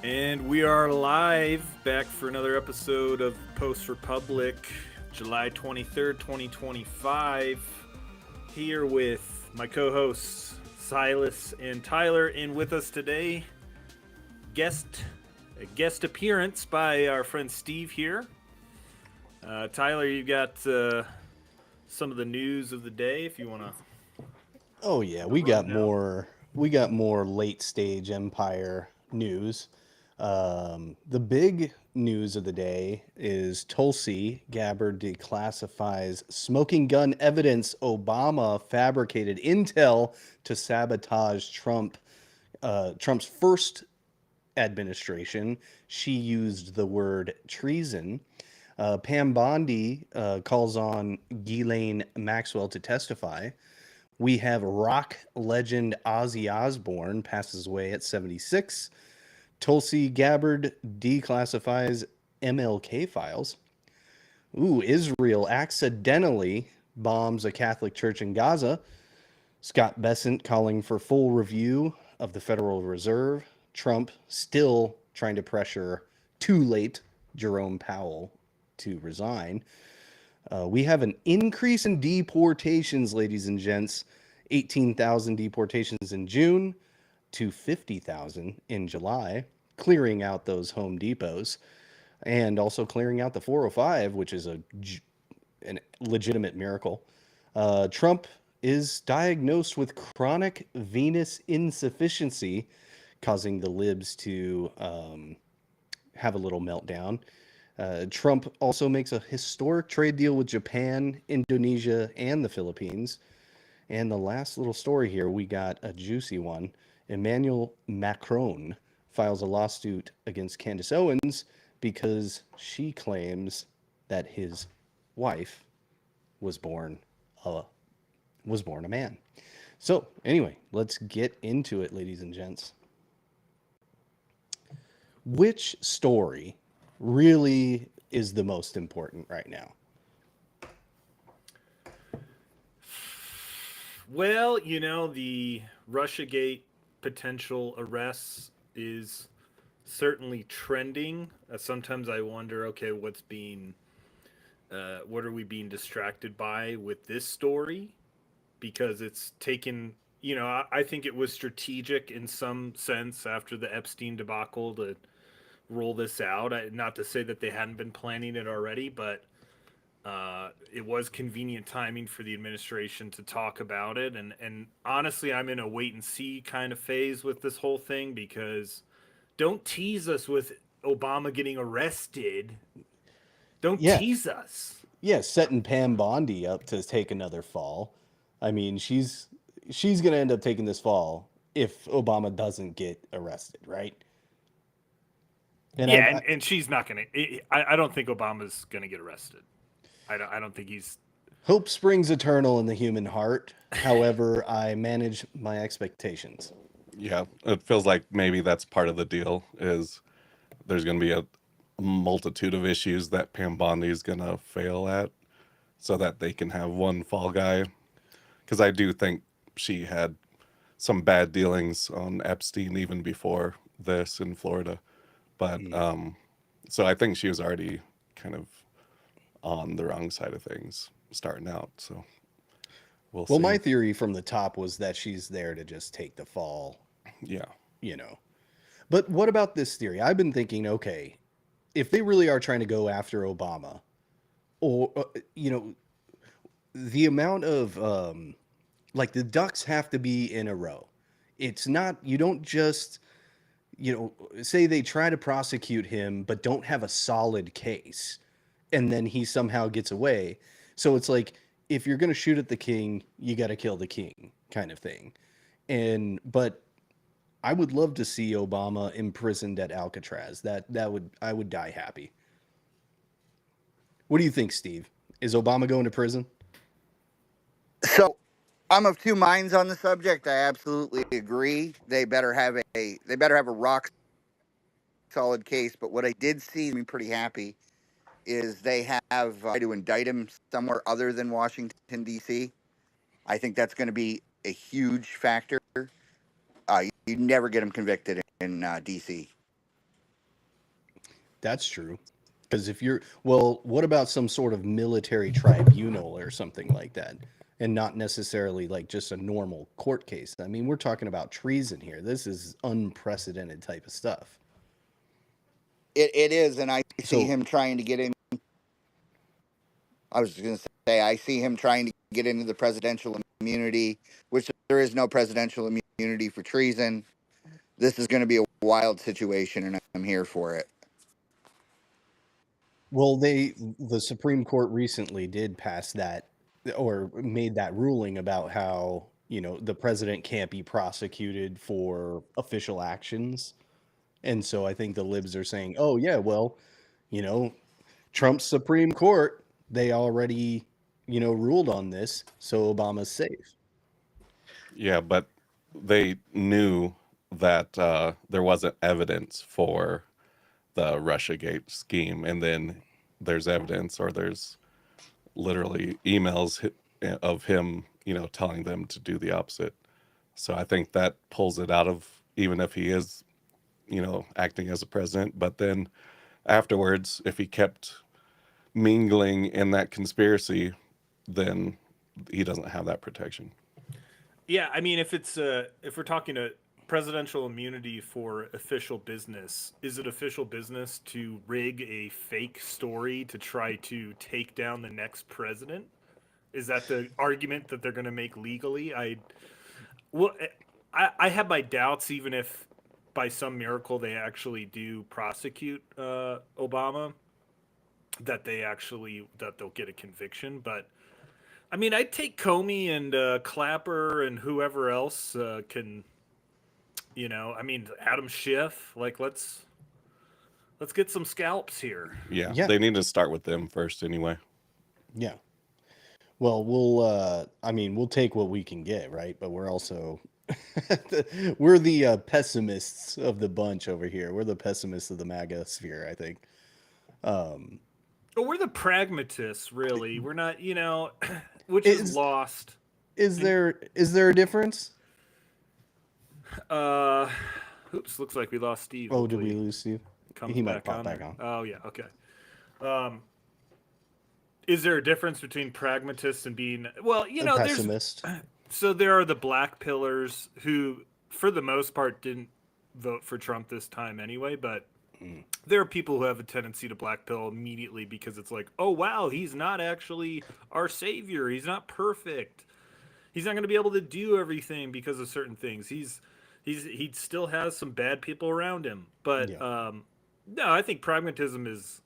And we are live back for another episode of Post Republic, July 23rd, 2025. Here with my co hosts, Silas and Tyler. And with us today, a guest appearance by our friend Steve here. Tyler, you got some of the news of the day if you want to Oh yeah, run it down. we got more late stage Empire news. The big news of the day is Tulsi Gabbard declassifies smoking gun evidence. Obama fabricated intel to sabotage Trump's first administration. She used the word treason. Pam Bondi calls on Ghislaine Maxwell to testify. We have rock legend Ozzy Osbourne passes away at 76. Tulsi Gabbard declassifies MLK files. Israel accidentally bombs a Catholic church in Gaza. Scott Bessant calling for full review of the Federal Reserve. Trump still trying to pressure too late Jerome Powell to resign. We have an increase in deportations, ladies and gents. 18,000 deportations in June to 50,000 in July, clearing out those Home Depots and also clearing out the 405, which is a legitimate miracle. Trump is diagnosed with chronic venous insufficiency, causing the libs to have a little meltdown. Trump also makes a historic trade deal with Japan, Indonesia, and the Philippines. And the last little story here, we got a juicy one. Emmanuel Macron files a lawsuit against Candace Owens because she claims that his wife was born a man. So anyway, let's get into it, ladies and gents. Which story really is the most important right now? Well, the Russiagate potential arrests is certainly trending. Sometimes I wonder, okay, what are we being distracted by with this story? Because it's taken, I think it was strategic in some sense after the Epstein debacle to roll this out. Not to say that they hadn't been planning it already, but it was convenient timing for the administration to talk about it. And honestly, I'm in a wait and see kind of phase with this whole thing because don't tease us with Obama getting arrested. Don't Yeah, tease us. yeah, setting Pam Bondi up to take another fall. I mean, she's gonna end up taking this fall if Obama doesn't get arrested, right? And Yeah, I and she's not going to. I don't think Obama's going to get arrested. I don't think he's. hope springs eternal in the human heart. However, I manage my expectations. Yeah, it feels like maybe that's part of the deal is there's going to be a multitude of issues that Pam Bondi is going to fail at so that they can have one fall guy. Because I do think she had some bad dealings on Epstein even before this in Florida. But so I think she was already kind of on the wrong side of things starting out. So we'll Well, my see. theory from the top was that she's there to just take the fall, Yeah. you know. But what about this theory? I've been thinking, okay, if they really are trying to go after Obama, or the amount of like the ducks have to be in a row. It's not you don't just say they try to prosecute him but don't have a solid case and then he somehow gets away. So it's like if you're going to shoot at the king, you got to kill the king kind of thing. And but I would love to see Obama imprisoned at Alcatraz. That would I would die happy. What do you think, Steve? Is Obama going to prison? So I'm of two minds on the subject. I absolutely agree. They better have a rock solid case. But what I did see me pretty happy is they have to indict him somewhere other than Washington D.C. I think that's going to be a huge factor. You never get him convicted in D.C. That's true. Because if you're, well, what about some sort of military tribunal or something like that? And not necessarily like just a normal court case. I mean, we're talking about treason here. This is unprecedented type of stuff. It is, and I see So, him trying to get in. I was going to say, I see him trying to get into the presidential immunity, which there is no presidential immunity for treason. This is going to be a wild situation, and I'm here for it. well, the Supreme Court recently did pass that or made that ruling about how, the president can't be prosecuted for official actions. And so I think the libs are saying, oh, yeah, well, you know, Trump's Supreme Court, they already, ruled on this, so Obama's safe. Yeah, but they knew that there wasn't evidence for the Russiagate scheme, and then there's evidence, or there's literally emails of him, telling them to do the opposite. So I think that pulls it out of, even if he is, acting as a president. But then afterwards, if he kept mingling in that conspiracy, then he doesn't have that protection. Yeah, I mean, if we're talking a presidential immunity for official business, is it official business to rig a fake story to try to take down the next president? Is that the argument that they're going to make legally? Well, I have my doubts, even if by some miracle they actually do prosecute Obama, that they'll get a conviction. But I mean, I'd take Comey and Clapper and whoever else can, I mean, Adam Schiff. Like, let's get some scalps here. Yeah, Yeah. they need to start with them first anyway. Yeah. Well, we'll take what we can get, right? But we're also, we're the pessimists of the bunch over here. We're the pessimists of the MAGA sphere, I think. But we're the pragmatists, really. We're not, which Is- is lost. Is there a difference? Oops, looks like we lost Steve. Oh, did Hopefully we lose Steve? comes He might back pop on back there. on. Oh yeah, okay. Is there a difference between pragmatists and being A pessimist. So there are the black pillars who, for the most part, didn't vote for Trump this time anyway, but there are people who have a tendency to black pill immediately because it's like, oh wow, he's not actually our savior. He's not perfect. He's not going to be able to do everything because of certain things. He still has some bad people around him. But Yeah. no, I think pragmatism is.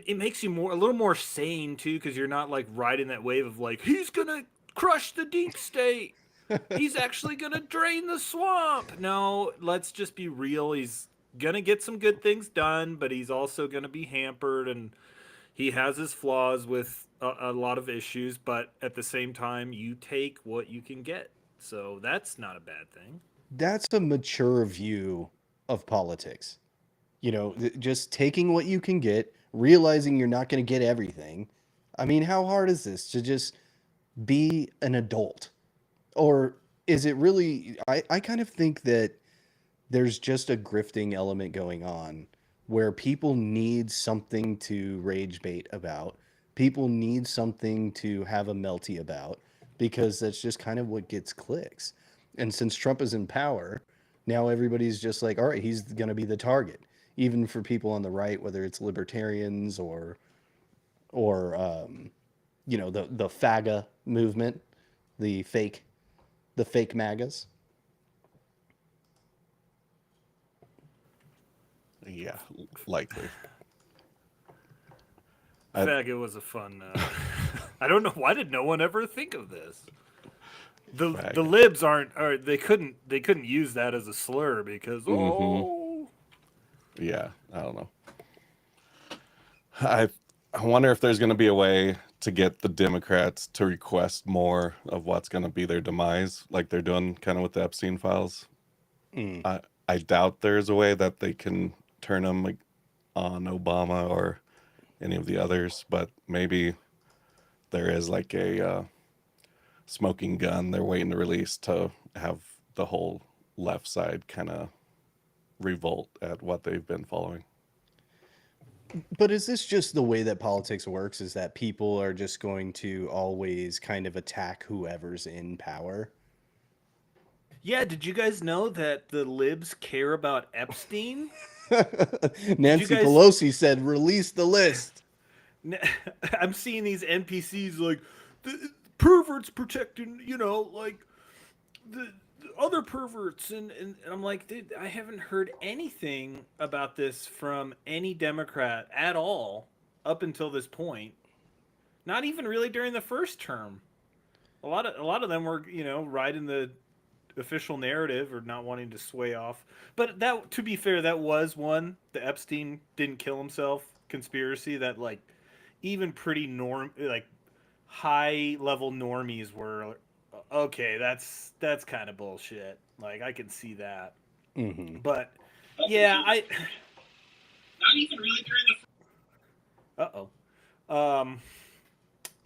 It makes you a little more sane too, because you're not like riding that wave of like he's gonna crush the deep state. He's actually gonna drain the swamp. No, let's just be real. He's gonna get some good things done, but he's also gonna be hampered, and he has his flaws with a lot of issues. But at the same time, you take what you can get, so that's not a bad thing. That's a mature view of politics. Just taking what you can get, realizing you're not going to get everything. I mean, how hard is this to just be an adult? Or is it really, I kind of think that there's just a grifting element going on where people need something to rage bait about. People need something to have a melty about because that's just kind of what gets clicks. And since Trump is in power, now everybody's just like, all right, he's going to be the target, even for people on the right, whether it's libertarians or the FAGA movement, the fake MAGAs. Yeah, likely. Faggot was a fun. I don't know, why did no one ever think of this? The Faggot. libs aren't, or they couldn't use that as a slur because Yeah, I don't know. I wonder if there's going to be a way to get the Democrats to request more of what's going to be their demise, like they're doing kind of with the Epstein files. I doubt there's a way that they can turn them like on Obama or any of the others, but maybe there is like a smoking gun they're waiting to release to have the whole left side kind of revolt at what they've been following. But is this just the way that politics works? Is that people are just going to always kind of attack whoever's in power? Yeah, did you guys know that the libs care about Epstein? Nancy guys- Pelosi said, release the list. I'm seeing these NPCs like the perverts protecting, like the other perverts, and I'm like, dude, I haven't heard anything about this from any Democrat at all up until this point. Not even really during the first term. A lot of them were, riding the official narrative or not wanting to sway off. But that, to be fair, that was one, the Epstein didn't kill himself conspiracy that like even pretty high level normies were okay, that's kind of bullshit. Like I can see that. Mm-hmm. But yeah, not even really during the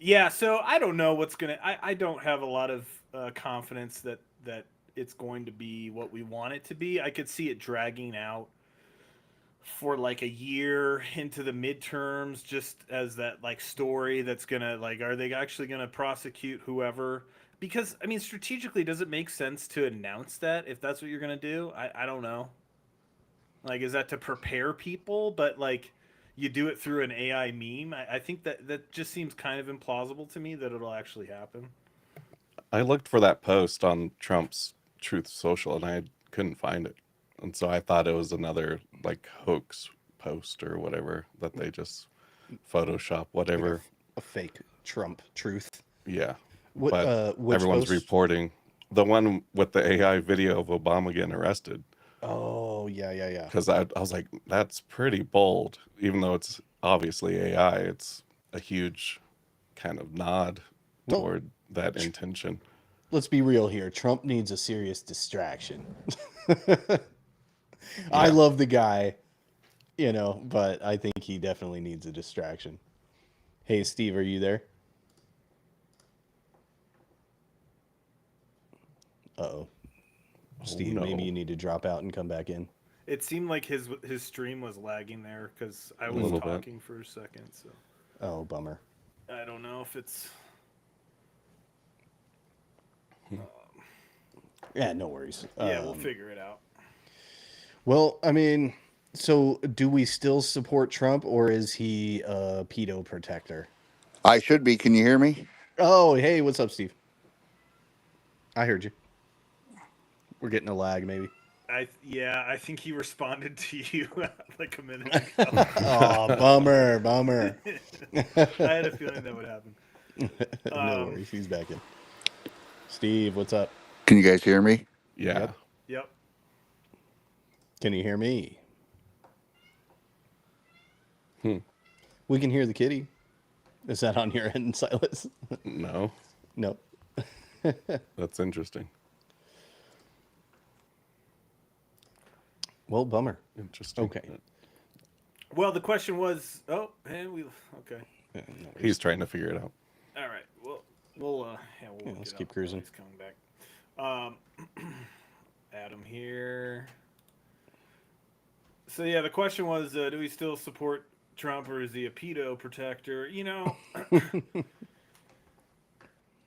yeah, so I don't know what's gonna. I don't have a lot of confidence that it's going to be what we want it to be. I could see it dragging out for like a year into the midterms, just as that like story that's gonna like, are they actually gonna prosecute whoever? Because I mean, strategically, does it make sense to announce that if that's what you're gonna do? I don't know. Like, is that to prepare people? But like, you do it through an AI meme. I think that just seems kind of implausible to me that it'll actually happen. I looked for that post on Trump's Truth Social and I couldn't find it. And so I thought it was another like hoax post or whatever that they just Photoshop, whatever. Like a fake Trump truth. Yeah. What, but which everyone's post? reporting the one with the AI video of Obama getting arrested. Oh, yeah. Because I was like, that's pretty bold. Even though it's obviously AI, it's a huge kind of nod toward that intention. Let's be real here. Trump needs a serious distraction. I love the guy, but I think he definitely needs a distraction. Hey, Steve, are you there? Uh-oh. Steve, no. Maybe you need to drop out and come back in. It seemed like his stream was lagging there because I was talking for a second. So. Oh, bummer. I don't know if it's. Yeah, no worries. Yeah, we'll figure it out. Well, I mean, so do we still support Trump, or is he a pedo protector? I should be. Can you hear me? Oh, hey, what's up, Steve? I heard you. We're getting a lag, maybe. I think he responded to you like a minute ago. Oh, bummer. I had a feeling that would happen. No worries, he's back in. Steve, what's up? Can you guys hear me? Yeah. Yep. Can you hear me? We can hear the kitty. Is that on your end, Silas? No. No. That's interesting. Well, bummer. Interesting. Okay. Well, the question was, okay. Yeah, no worries. He's trying to figure it out. All right. Well, we'll let's keep cruising. He's coming back. Adam here. So yeah, the question was, do we still support Trump or is he a pedo protector?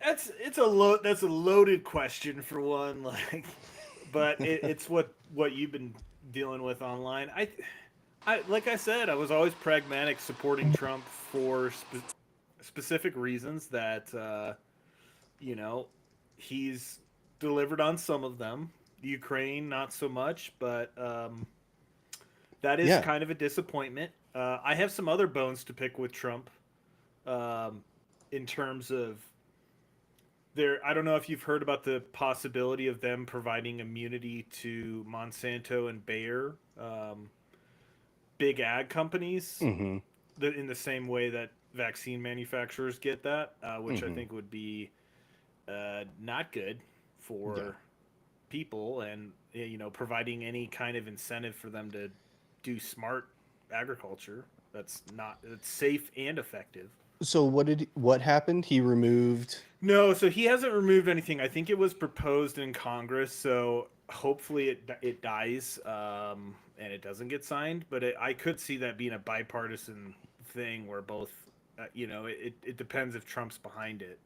That's a loaded question for one. Like, but it's what you've been dealing with online. I like I said, I was always pragmatic supporting Trump for specific reasons that he's delivered on some of them. Ukraine, not so much, but that is kind of a disappointment. I have some other bones to pick with Trump in terms of I don't know if you've heard about the possibility of them providing immunity to Monsanto and Bayer, big ag companies, in the same way that vaccine manufacturers get that, which I think would be not good for people, and providing any kind of incentive for them to do smart agriculture that's safe and effective. So what happened? He removed... No, so he hasn't removed anything. I think it was proposed in Congress. So hopefully it dies and it doesn't get signed. But I could see that being a bipartisan thing where both, it depends if Trump's behind it.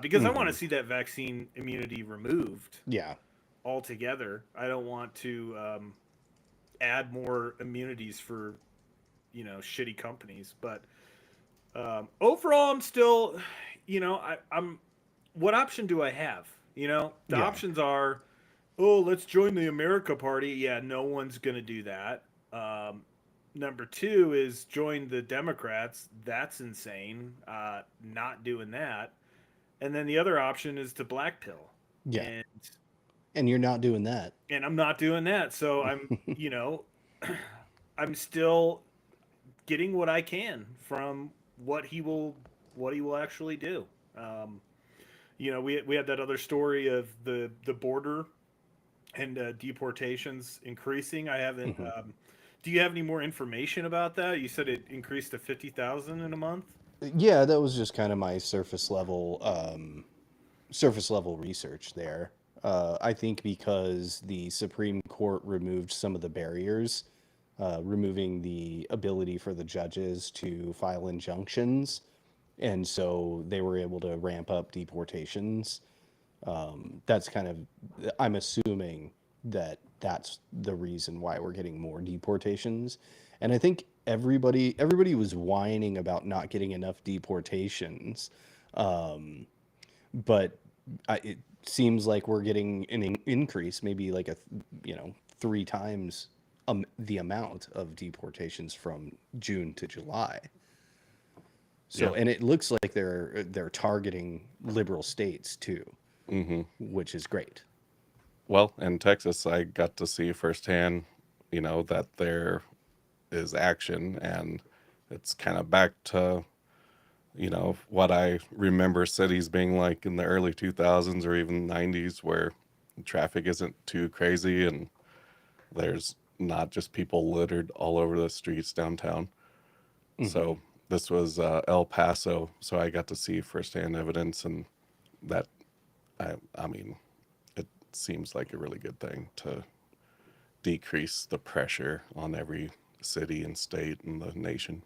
Because I want to see that vaccine immunity removed Yeah. altogether. I don't want to add more immunities for shitty companies. But overall, I'm still, I'm. What option do I have? The Yeah. options are, oh, let's join the America Party. Yeah, no one's gonna do that. Number two is join the Democrats. That's insane. Not doing that. And then the other option is to black pill. Yeah. And And you're not doing that. I'm not doing that. So I'm, I'm still getting what I can from what he will actually do. We had that other story of the border and deportations increasing. I haven't. Do you have any more information about that? You said it increased to 50,000 in a month. Yeah, that was just kind of my surface level research there. I think because the Supreme Court removed some of the barriers, removing the ability for the judges to file injunctions, and so they were able to ramp up deportations. That's kind of, I'm assuming that that's the reason why we're getting more deportations. And I think everybody was whining about not getting enough deportations, but it seems like we're getting an increase, maybe like three times the amount of deportations from June to July. So, Yeah. and it looks like they're targeting liberal states too, which is great. Well, in Texas, I got to see firsthand, that there is action, and it's kind of back to, what I remember cities being like in the early 2000s or even 90s, where traffic isn't too crazy and there's not just people littered all over the streets downtown. So this was El Paso, so I got to see firsthand evidence, and that, I mean, it seems like a really good thing to decrease the pressure on every city and state in the nation.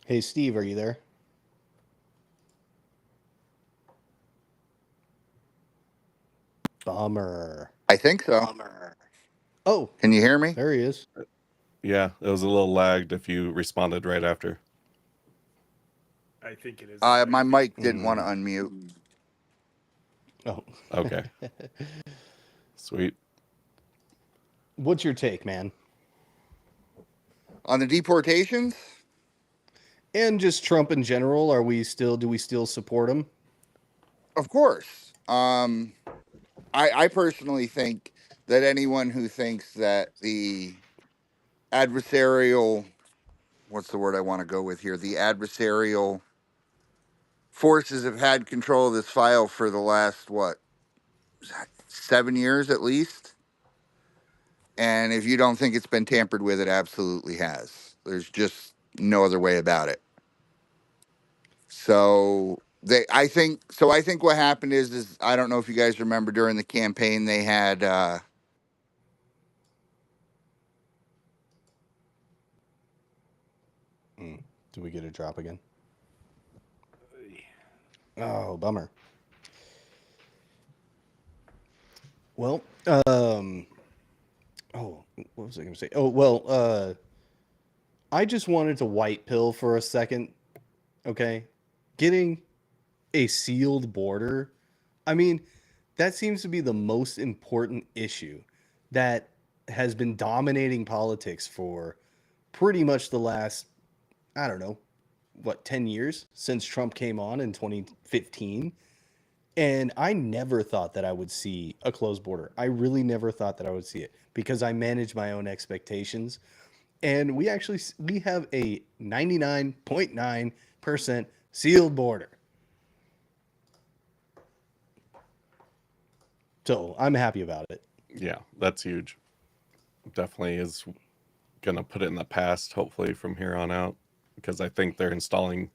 Hey, Steve, are you there? Bummer. I think so. Bummer. Oh, Can you hear me? there he is. Yeah, it was a little lagged if you responded right after. I think it is. My mic didn't want to unmute. Oh, Okay. Sweet. what's your take, man? On the deportations? And just Trump in general, do we still support him? Of course. I personally think that anyone who thinks that the adversarial, what's the word I want to go with here? The adversarial forces have had control of this file for the last, 7 years at least. And if you don't think it's been tampered with, it absolutely has. There's just no other way about it. So I think what happened is I don't know if you guys remember during the campaign they had Do we get a drop again? Oh, bummer. Well, oh, what was I going to say? Oh, well, I just wanted to white pill for a second. Okay. Getting a sealed border. I mean, that seems to be the most important issue that has been dominating politics for pretty much the last, I don't know, 10 years since Trump came on in 2015. And I never thought that I would see a closed border. I really never thought that I would see it because I manage my own expectations. And we have a 99.9% sealed border. So I'm happy about it. Yeah, that's huge. Definitely is going to put it in the past, hopefully, from here on out, because I think they're installing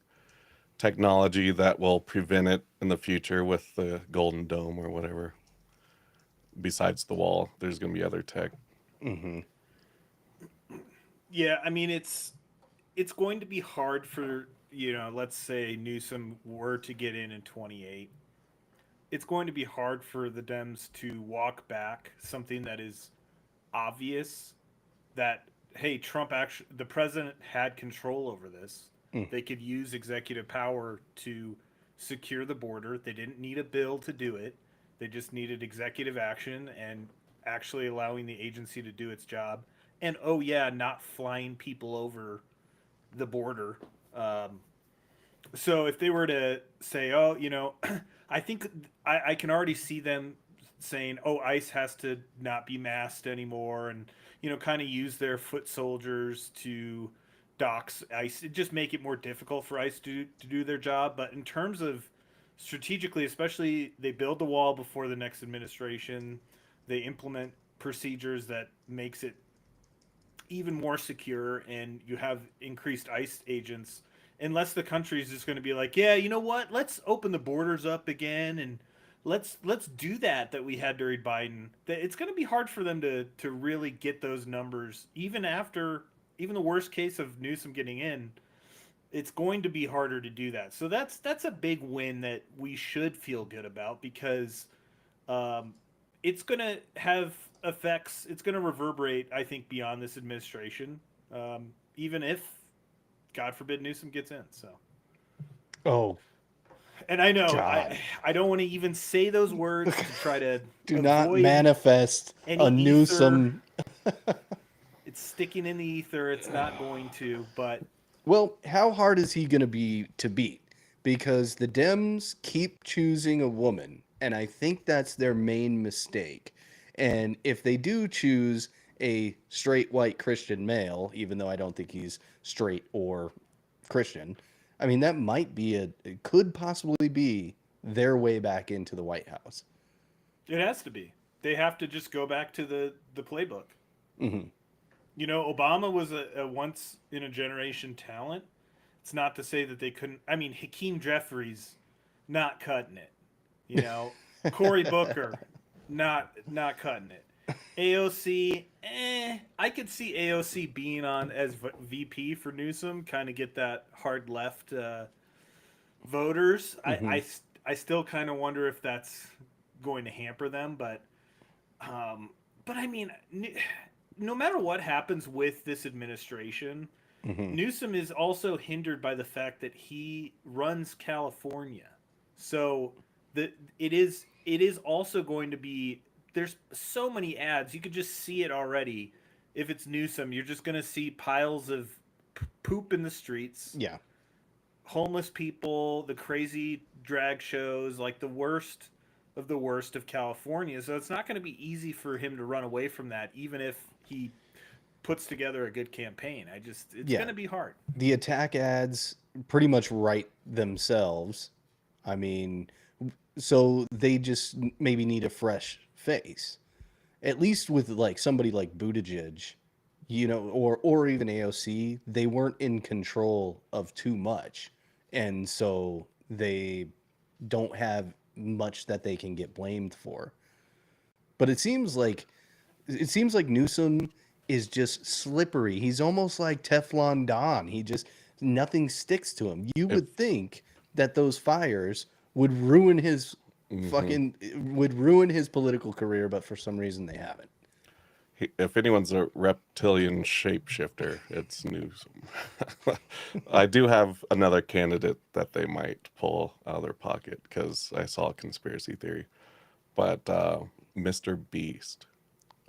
technology that will prevent it in the future with the Golden Dome or whatever. besides the wall, there's going to be other tech. Mm-hmm. Yeah, I mean it's going to be hard for, let's say Newsom were to get in 28. It's going to be hard for the Dems to walk back something that is obvious, that hey, Trump actually, the president had control over this. Mm. They could use executive power to secure the border. They didn't need a bill to do it. They just needed executive action and actually allowing the agency to do its job. And oh yeah, not flying people over the border. Um, so if they were to say, oh, I think I can already see them saying, oh, ICE has to not be masked anymore, and kind of use their foot soldiers to dox ICE, just make it more difficult for ICE to do their job. But in terms of strategically, especially, they build the wall before the next administration. They implement procedures that makes it even more secure, and you have increased ICE agents. Unless the country is just going to be like, yeah, you know what? Let's open the borders up again, and let's do that we had during Biden. It's going to be hard for them to really get those numbers, even after even the worst case of Newsom getting in. It's going to be harder to do that. So that's a big win that we should feel good about, because um, it's going to have effects. It's going to reverberate, I think, beyond this administration, even if, God forbid, Newsom gets in. So, Oh, and I know God. I don't want to even say those words to try to Do not avoid manifest any a Newsom. It's sticking in the ether. It's not going to, but Well, how hard is he going to be to beat? Because the Dems keep choosing a woman, and I think that's their main mistake. And if they do choose a straight white Christian male, even though I don't think he's straight or Christian, I mean, that might be it could possibly be their way back into the White House. it has to be. They have to just go back to the playbook. Hmm. Obama was a once in a generation talent. It's not to say that they couldn't. I mean, Hakeem Jeffries, not cutting it. Cory Booker, not cutting it. AOC, I could see AOC being on as VP for Newsom, kind of get that hard left voters. Hmm. I still kind of wonder if that's going to hamper them, but I mean, no matter what happens with this administration, Hmm. Newsom is also hindered by the fact that he runs California. So it is also going to be, there's so many ads. You could just see it already. If it's Newsom, you're just going to see piles of poop in the streets, Yeah. homeless people, the crazy drag shows, like the worst of California. So it's not going to be easy for him to run away from that, even if he puts together a good campaign. It's Yeah. going to be hard. The attack ads pretty much write themselves. I mean, so they just maybe need a fresh face. At least with like somebody like Buttigieg, or even AOC, they weren't in control of too much, and so they don't have much that they can get blamed for. But it seems like Newsom is just slippery. He's almost like Teflon Don. He just nothing sticks to him. You If would think that those fires would ruin his mhm. political career, but for some reason they haven't. If anyone's a reptilian shapeshifter, it's Newsom. I do have another candidate that they might pull out of their pocket because I saw a conspiracy theory. But Mr. Beast,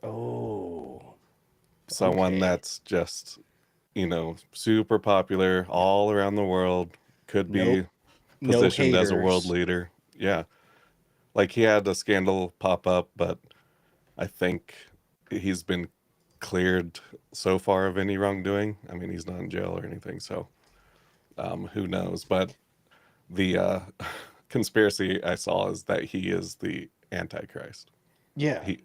Oh, someone okay. that's just, super popular all around the world, could Nope. be No positioned as a world haters. leader. Yeah. Like he had a scandal pop up, but I think he's been cleared so far of any wrongdoing. I mean, he's not in jail or anything, so who knows? But the conspiracy I saw is that he is the Antichrist. Yeah. He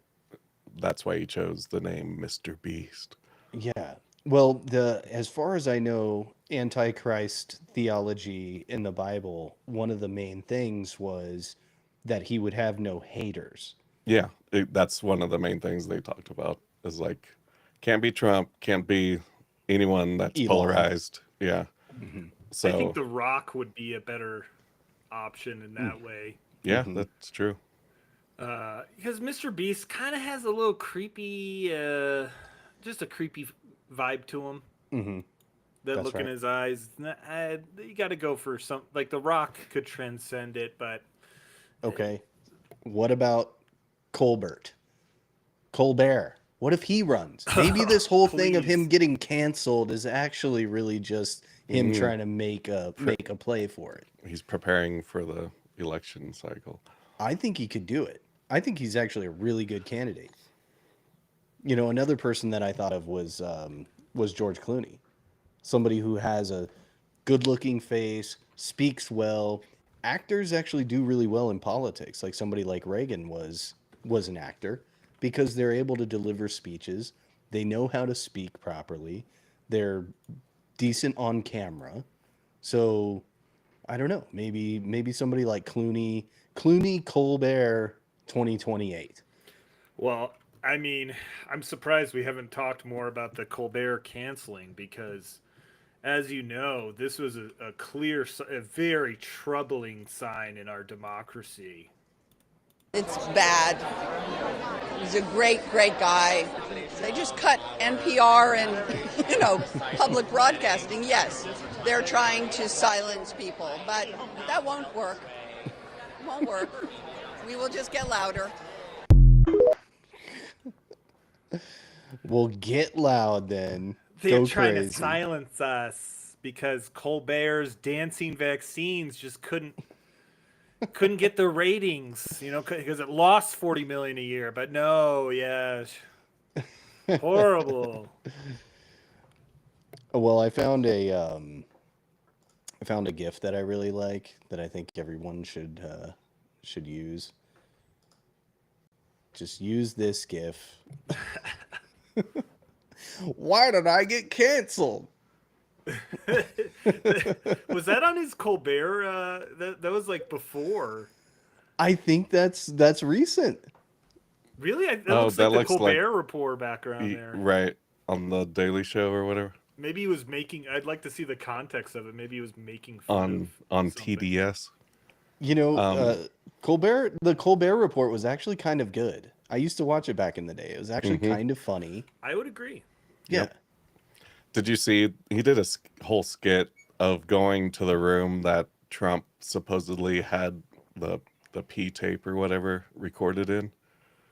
That's why he chose the name Mr. Beast. Yeah. Well, as far as I know, Antichrist theology in the Bible, one of the main things was that he would have no haters. Yeah, that's one of the main things they talked about is like, can't be Trump, can't be anyone that's Elon. polarized. Yeah. Mhm. So I think The Rock would be a better option in that way. yeah, Mhm. that's true. Because Mr. Beast kind of has a little creepy, just a creepy vibe to him. Mhm. That That's look in right. his eyes. You got to go for some, like The Rock could transcend it, but Okay. What about Colbert? Colbert. What if he runs? Maybe this whole thing of him please. getting canceled is actually really just him Mm, trying to make a play for it. he's preparing for the election cycle. I think he could do it. I think he's actually a really good candidate. You know, another person that I thought of was George Clooney, somebody who has a good-looking face, speaks well. Actors actually do really well in politics. Like somebody like Reagan was an actor because they're able to deliver speeches. They know how to speak properly. They're decent on camera. So I don't know. Maybe somebody like Clooney Colbert 2028. Well, I mean, I'm surprised we haven't talked more about the Colbert canceling because, as you know, this was a clear, a very troubling sign in our democracy. It's bad. He's a great, great guy. They just cut NPR and, public broadcasting. Yes, they're trying to silence people, but that won't work. It won't work. We will just get louder. Well, get loud then. They're Go trying crazy. to silence us because Colbert's dancing vaccines just couldn't get the ratings, because it lost 40 million a year. But no, yeah, horrible. Well, I found a GIF that I really like that I think everyone should use. Just use this GIF. Why did I get canceled? Was that on his Colbert? That was like before. I think that's recent. Really? That Oh, looks that like the looks like- Colbert Report background there. Right on the Daily Show or whatever Maybe he was making. I'd like to see the context of it. Maybe he was making fun on of something. TDS. You know, Um, the Colbert Report was actually kind of good. I used to watch it back in the day. It was actually kind of funny. I would agree. Yeah. Yep. Did you see he did a whole skit of going to the room that Trump supposedly had the P tape or whatever recorded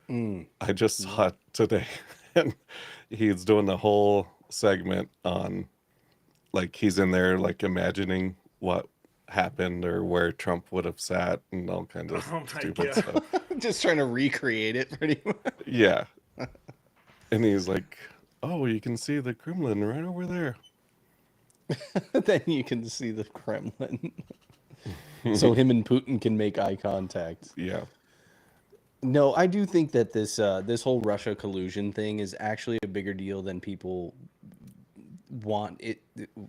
in? I just saw it today, and he's doing the whole segment on, like, he's in there like imagining what happened or where Trump would have sat and all kinds of Oh my stupid God. stuff. Just trying to recreate it pretty much. Yeah, and he's like, "Oh, you can see the Kremlin right over there." Then you can see the Kremlin. So him and Putin can make eye contact. Yeah. No, I do think that this whole Russia collusion thing is actually a bigger deal than people want it.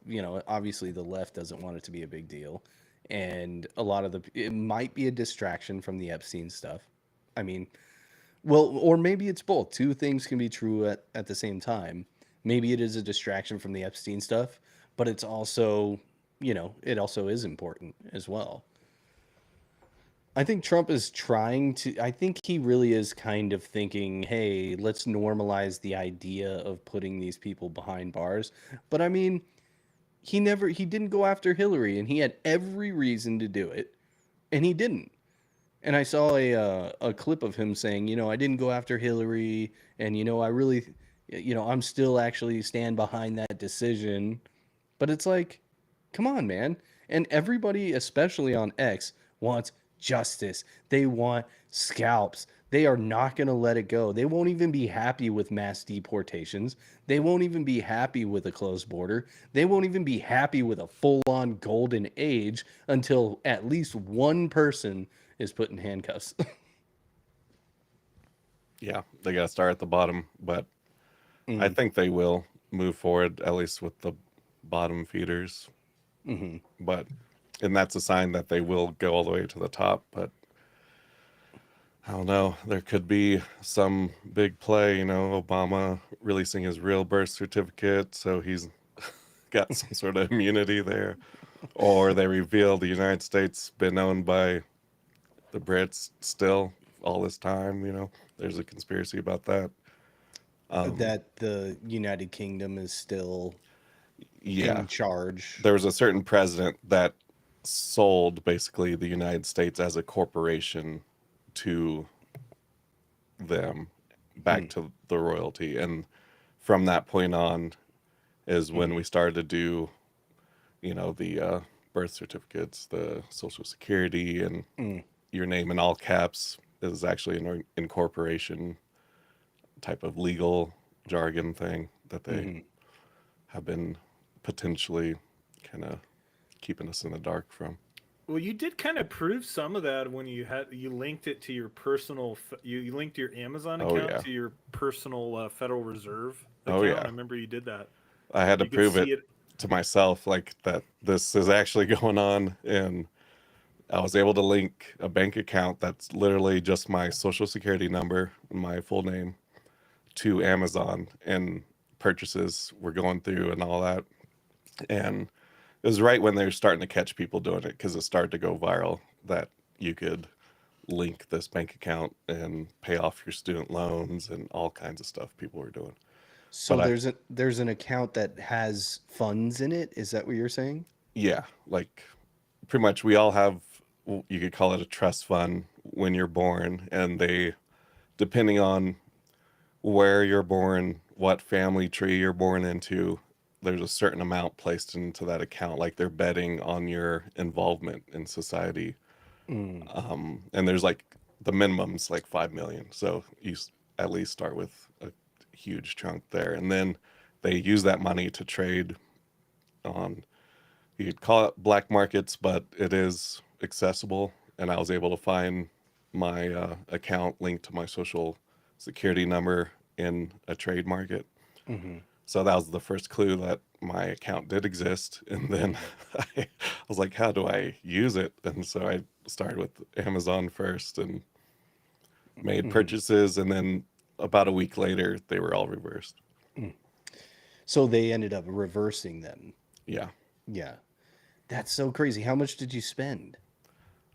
You know, obviously the left doesn't want it to be a big deal, and a lot of it might be a distraction from the Epstein stuff. I mean, well, or maybe it's both. Two things can be true at the same time. Maybe it is a distraction from the Epstein stuff, but it's also, it also is important as well. I think Trump is I think he really is kind of thinking, hey, let's normalize the idea of putting these people behind bars. But I mean, he didn't go after Hillary, and he had every reason to do it, and he didn't. And I saw a clip of him saying, I didn't go after Hillary, and I really, I'm still actually stand behind that decision. But it's like, come on, man. And everybody, especially on X, wants justice. They want scalps. They are not going to let it go. They won't even be happy with mass deportations. They won't even be happy with a closed border. They won't even be happy with a full-on golden age until at least one person is put in handcuffs. Yeah, they got to start at the bottom, but I think they will move forward, at least with the bottom feeders. But, and that's a sign that they will go all the way to the top. But I don't know. There could be some big play, Obama releasing his real birth certificate, so he's got some sort of immunity there. Or they reveal the United States been owned by the Brits still all this time. There's a conspiracy about that. That the United Kingdom is still Yeah. in charge. There was a certain president that sold basically the United States as a corporation to them back to the royalty. And from that point on is when we started to do, the birth certificates, the social security, and your name in all caps is actually an incorporation type of legal jargon thing that they have been potentially kind of keeping us in the dark from. Well, you did kind of prove some of that when you linked it to your personal. You linked your Amazon account to your personal Federal Reserve account. Oh, yeah. I remember you did that. I had to You could prove see it to myself, like that this is actually going on, and I was able to link a bank account that's literally just my social security number and my full name to Amazon, and purchases were going through and all that. And it was right when they were starting to catch people doing it, because it started to go viral that you could link this bank account and pay off your student loans and all kinds of stuff people were doing. So But there's an account that has funds in it. Is that what you're saying? yeah, like pretty much we all have, you could call it a trust fund when you're born, and they, depending on where you're born, what family tree you're born into, there's a certain amount placed into that account, like they're betting on your involvement in society. And there's like the minimum's like 5 million, so you at least start with a huge chunk there, and then they use that money to trade on, you could call it black markets, but it is accessible. And I was able to find my account linked to my social security number in a trade market. So that was the first clue that my account did exist. And then I was like, how do I use it? And so I started with Amazon first and made purchases. And then about a week later, they were all reversed. So they ended up reversing them. Yeah. Yeah. That's so crazy. How much did you spend?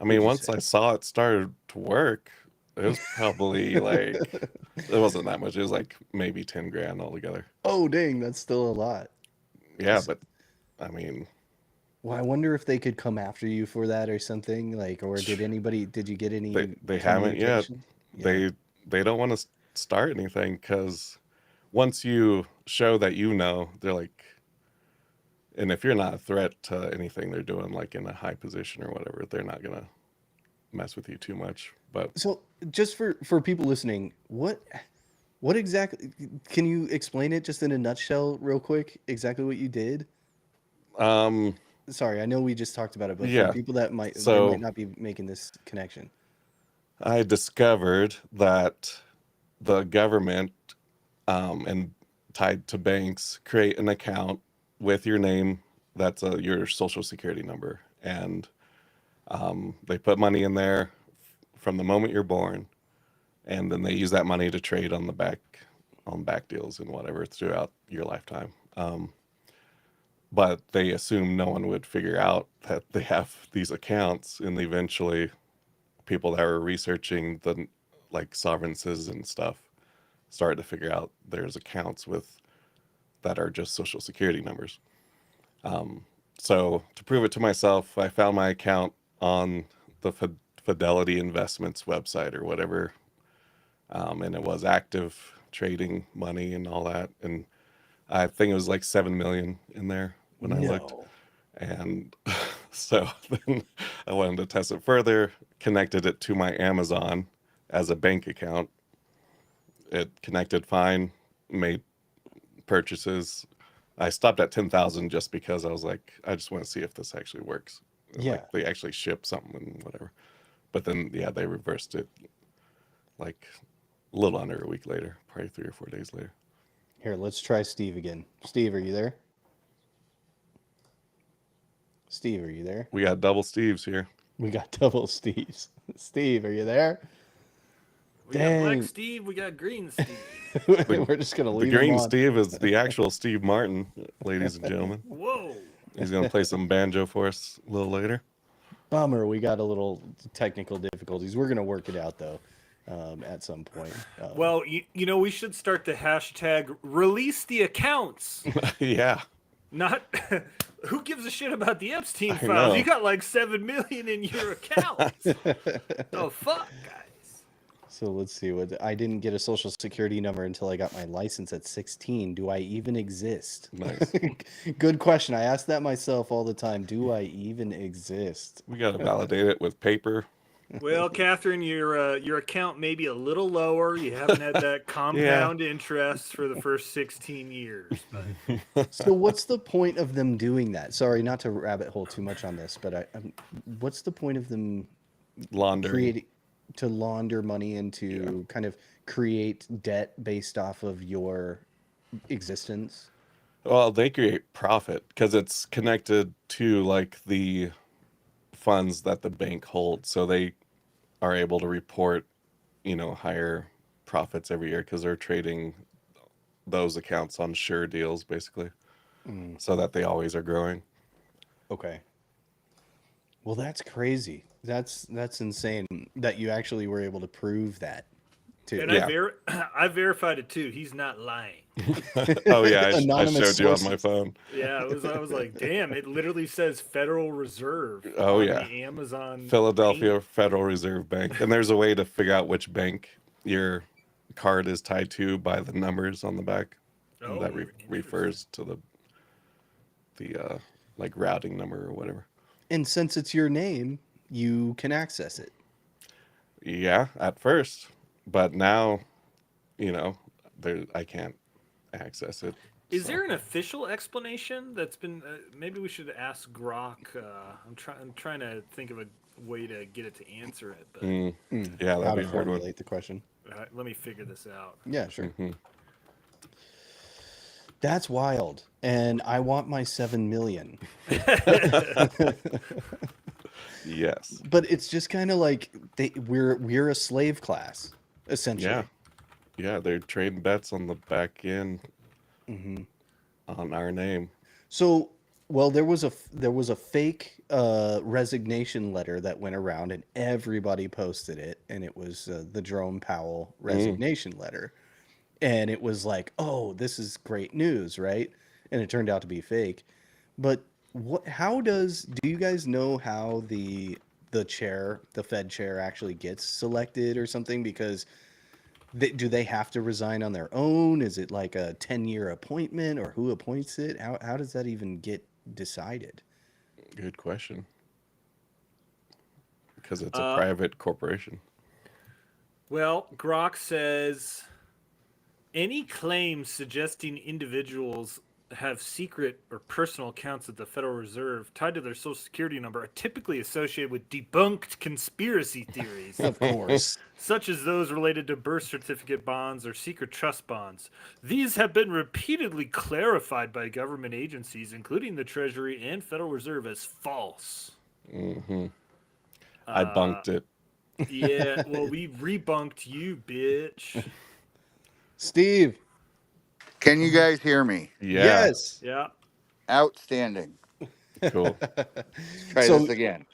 I mean, you once say? I saw it started to work, it was probably like, it wasn't that much. It was like maybe 10 grand altogether. Oh, dang, that's still a lot. Yeah, but I mean, Well, I wonder if they could come after you for that or something. Like, or did you get any they haven't yet. communication? Yeah. They don't want to start anything, because once you show that they're like, and if you're not a threat to anything they're doing, like in a high position or whatever, they're not gonna mess with you too much. But So, just for people listening, what exactly, can you explain it just in a nutshell real quick, exactly what you did? Sorry, I know we just talked about it, but for yeah. people that might So not be making this connection. I discovered that the government, and tied to banks, create an account with your name that's your social security number, and they put money in there from the moment you're born, and then they use that money to trade on back deals and whatever throughout your lifetime. But they assume no one would figure out that they have these accounts, and eventually people that were researching the like sovereign citizen stuff started to figure out there's accounts that are just social security numbers. So to prove it to myself, I found my account on the Fidelity Investments website or whatever, and it was active, trading money and all that. And I think it was like 7 million in there when I looked. No. And so then I wanted to test it further, connected it to my Amazon as a bank account. It connected fine, made purchases. I stopped at 10,000 just because I was like, I just want to see if this actually works. Yeah. Like they actually ship something and whatever. But then, yeah, they reversed it like a little under a week later, probably 3 or 4 days later. Here, let's try Steve again. Steve, are you there? Steve, are you there? We got double Steves here. We got double Steves. Steve, are you there? We got Black Dang. Steve, we got Green Steve. We're just gonna The leave him Green on. Steve is the actual Steve Martin, ladies and gentlemen. Whoa. He's gonna play some banjo for us a little later. Bummer, we got a little technical difficulties. We're gonna work it out though, at some point. Well, you know, we should start the hashtag release the accounts. Yeah. Not who gives a shit about the Epstein I files? know. You got like 7 million in your account. Oh fuck, guys. So let's see. What I didn't get a social security number until I got my license at 16. Do I even exist? Nice. Good question. I ask that myself all the time. Do I even exist? We gotta validate it with paper. Well, Catherine, your account may be a little lower. You haven't had that compound interest for the first 16 years. But So what's the point of them doing that? Sorry, not to rabbit hole too much on this, but what's the point of them Laundering. creating to launder money and to kind of create debt based off of your existence? Well, they create profit because it's connected to like the funds that the bank holds, so they are able to report, higher profits every year because they're trading those accounts on sure deals, basically, so that they always are growing. Okay. Well, that's crazy. That's insane that you actually were able to prove that too. and Yeah. I verified it too. He's not lying. Oh yeah, I Anonymous showed you on my sources. phone. Yeah, I was like, damn, it literally says Federal Reserve Oh, on yeah. the Amazon Philadelphia Federal Reserve Bank, and there's a way to figure out which bank your card is tied to by the numbers on the back. Oh, That refers to the like routing number or whatever. And since it's your name, you can access it. Yeah, at first, but now, I can't access it. Is so. there an official explanation that's been? Maybe we should ask Grok. I'm trying to think of a way to get it to answer it, but Yeah, How that'd to be a hard one. formulate the question. let me figure this out. Yeah, sure. Mhm. That's wild. And I want my 7 million. Yes. But it's just kind of like we're a slave class, essentially. Yeah. Yeah, they're trading bets on the back end Mm-hmm. on our name. So, well, there was a fake resignation letter that went around, and everybody posted it, and it was the Jerome Powell resignation letter, and it was like, oh, this is great news, right? And it turned out to be fake. But do you guys know how the Fed chair actually gets selected or something? Because do they have to resign on their own? Is it like a 10-year appointment, or who appoints it? How does that even get decided? Good question. Because it's a private corporation. Well, Grok says any claims suggesting individuals have secret or personal accounts at the Federal Reserve tied to their social security number are typically associated with debunked conspiracy theories, Of course. such as those related to birth certificate bonds or secret trust bonds. These have been repeatedly clarified by government agencies, including the Treasury and Federal Reserve, as false. I bunked it. Yeah, well, we rebunked you, bitch. Steve. Can you guys hear me? Yeah. Yes. Yeah. Outstanding. Cool. Try So- this again.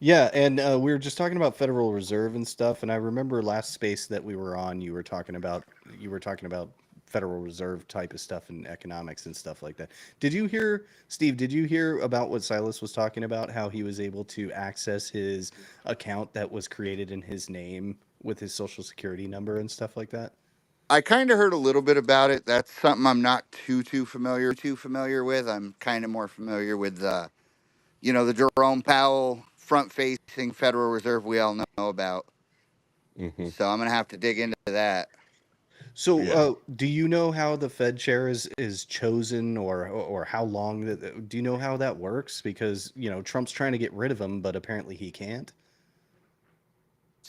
Yeah, and we were just talking about Federal Reserve and stuff, and I remember last space that we were on, you were talking about Federal Reserve type of stuff and economics and stuff like that. Steve, did you hear about what Silas was talking about, how he was able to access his account that was created in his name with his social security number and stuff like that? I kind of heard a little bit about it. That's something I'm not too familiar with. I'm kind of more familiar with the Jerome Powell front-facing Federal Reserve we all know about. Mhm. So I'm gonna have to dig into that. So, Yeah. do you know how the Fed chair is chosen, or how long do you know how that works? Because Trump's trying to get rid of him, but apparently he can't.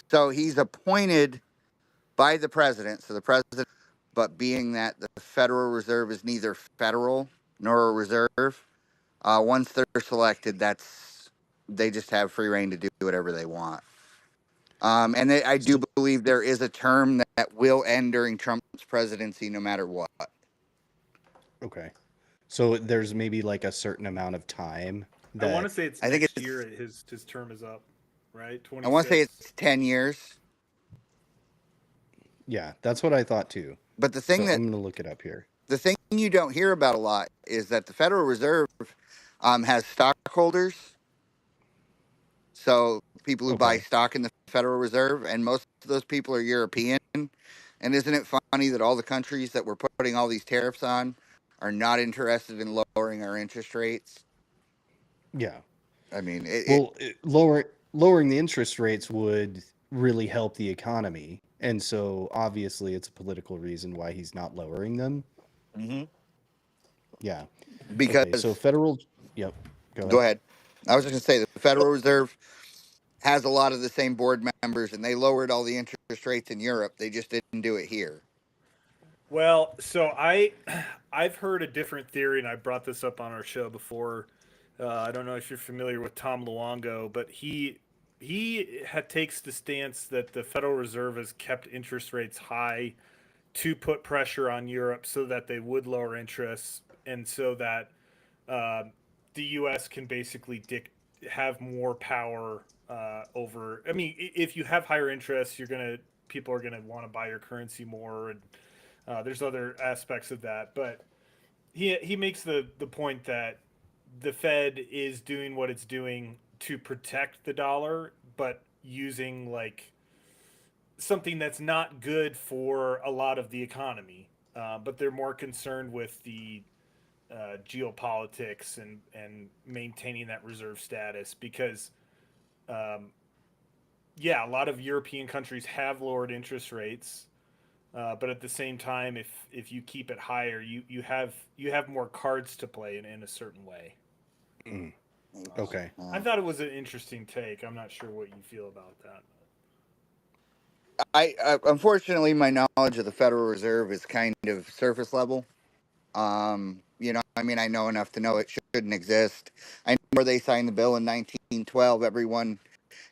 So he's appointed by the president. So the president, but being that the Federal Reserve is neither federal nor a reserve, once they're selected, they just have free reign to do whatever they want. I do believe there is a term that will end during Trump's presidency, no matter what. Okay. So there's maybe like a certain amount of time I want that to say it's I think next it's. year. His term is up, right? I want to say 26. it's 10 years. yeah, that's what I thought too. But the So thing that I'm going to look it up here. the thing you don't hear about a lot is that the Federal Reserve has stockholders. So people who buy Okay. stock in the Federal Reserve, and most of those people are European. And isn't it funny that all the countries that we're putting all these tariffs on are not interested in lowering our interest rates? Yeah. I mean, Well, lowering the interest rates would really help the economy. And so obviously it's a political reason why he's not lowering them. Mhm. Yeah. Okay. So because federal, yep. Go go ahead. ahead. I was just going to say the Federal Reserve has a lot of the same board members, and they lowered all the interest rates in Europe. They just didn't do it here. Well, so I've heard a different theory, and I brought this up on our show before. I don't know if you're familiar with Tom Luongo, but takes the stance that the Federal Reserve has kept interest rates high to put pressure on Europe so that they would lower interests, and so that uh, the U.S. can basically have more power over. I mean, if you have higher interests, people are gonna want to buy your currency more, and there's other aspects of that. But he makes the point that the Fed is doing what it's doing to protect the dollar, but using like something that's not good for a lot of the economy. But they're more concerned with the geopolitics and maintaining that reserve status because, um, yeah, a lot of European countries have lowered interest rates, but at the same time, if you keep it higher, you have more cards to play in a certain way. Mm. Okay. I thought it was an interesting take. I'm not sure what you feel about that. Unfortunately, my knowledge of the Federal Reserve is kind of surface level. I mean, I know enough to know it shouldn't exist. I know where they signed the bill in 1912.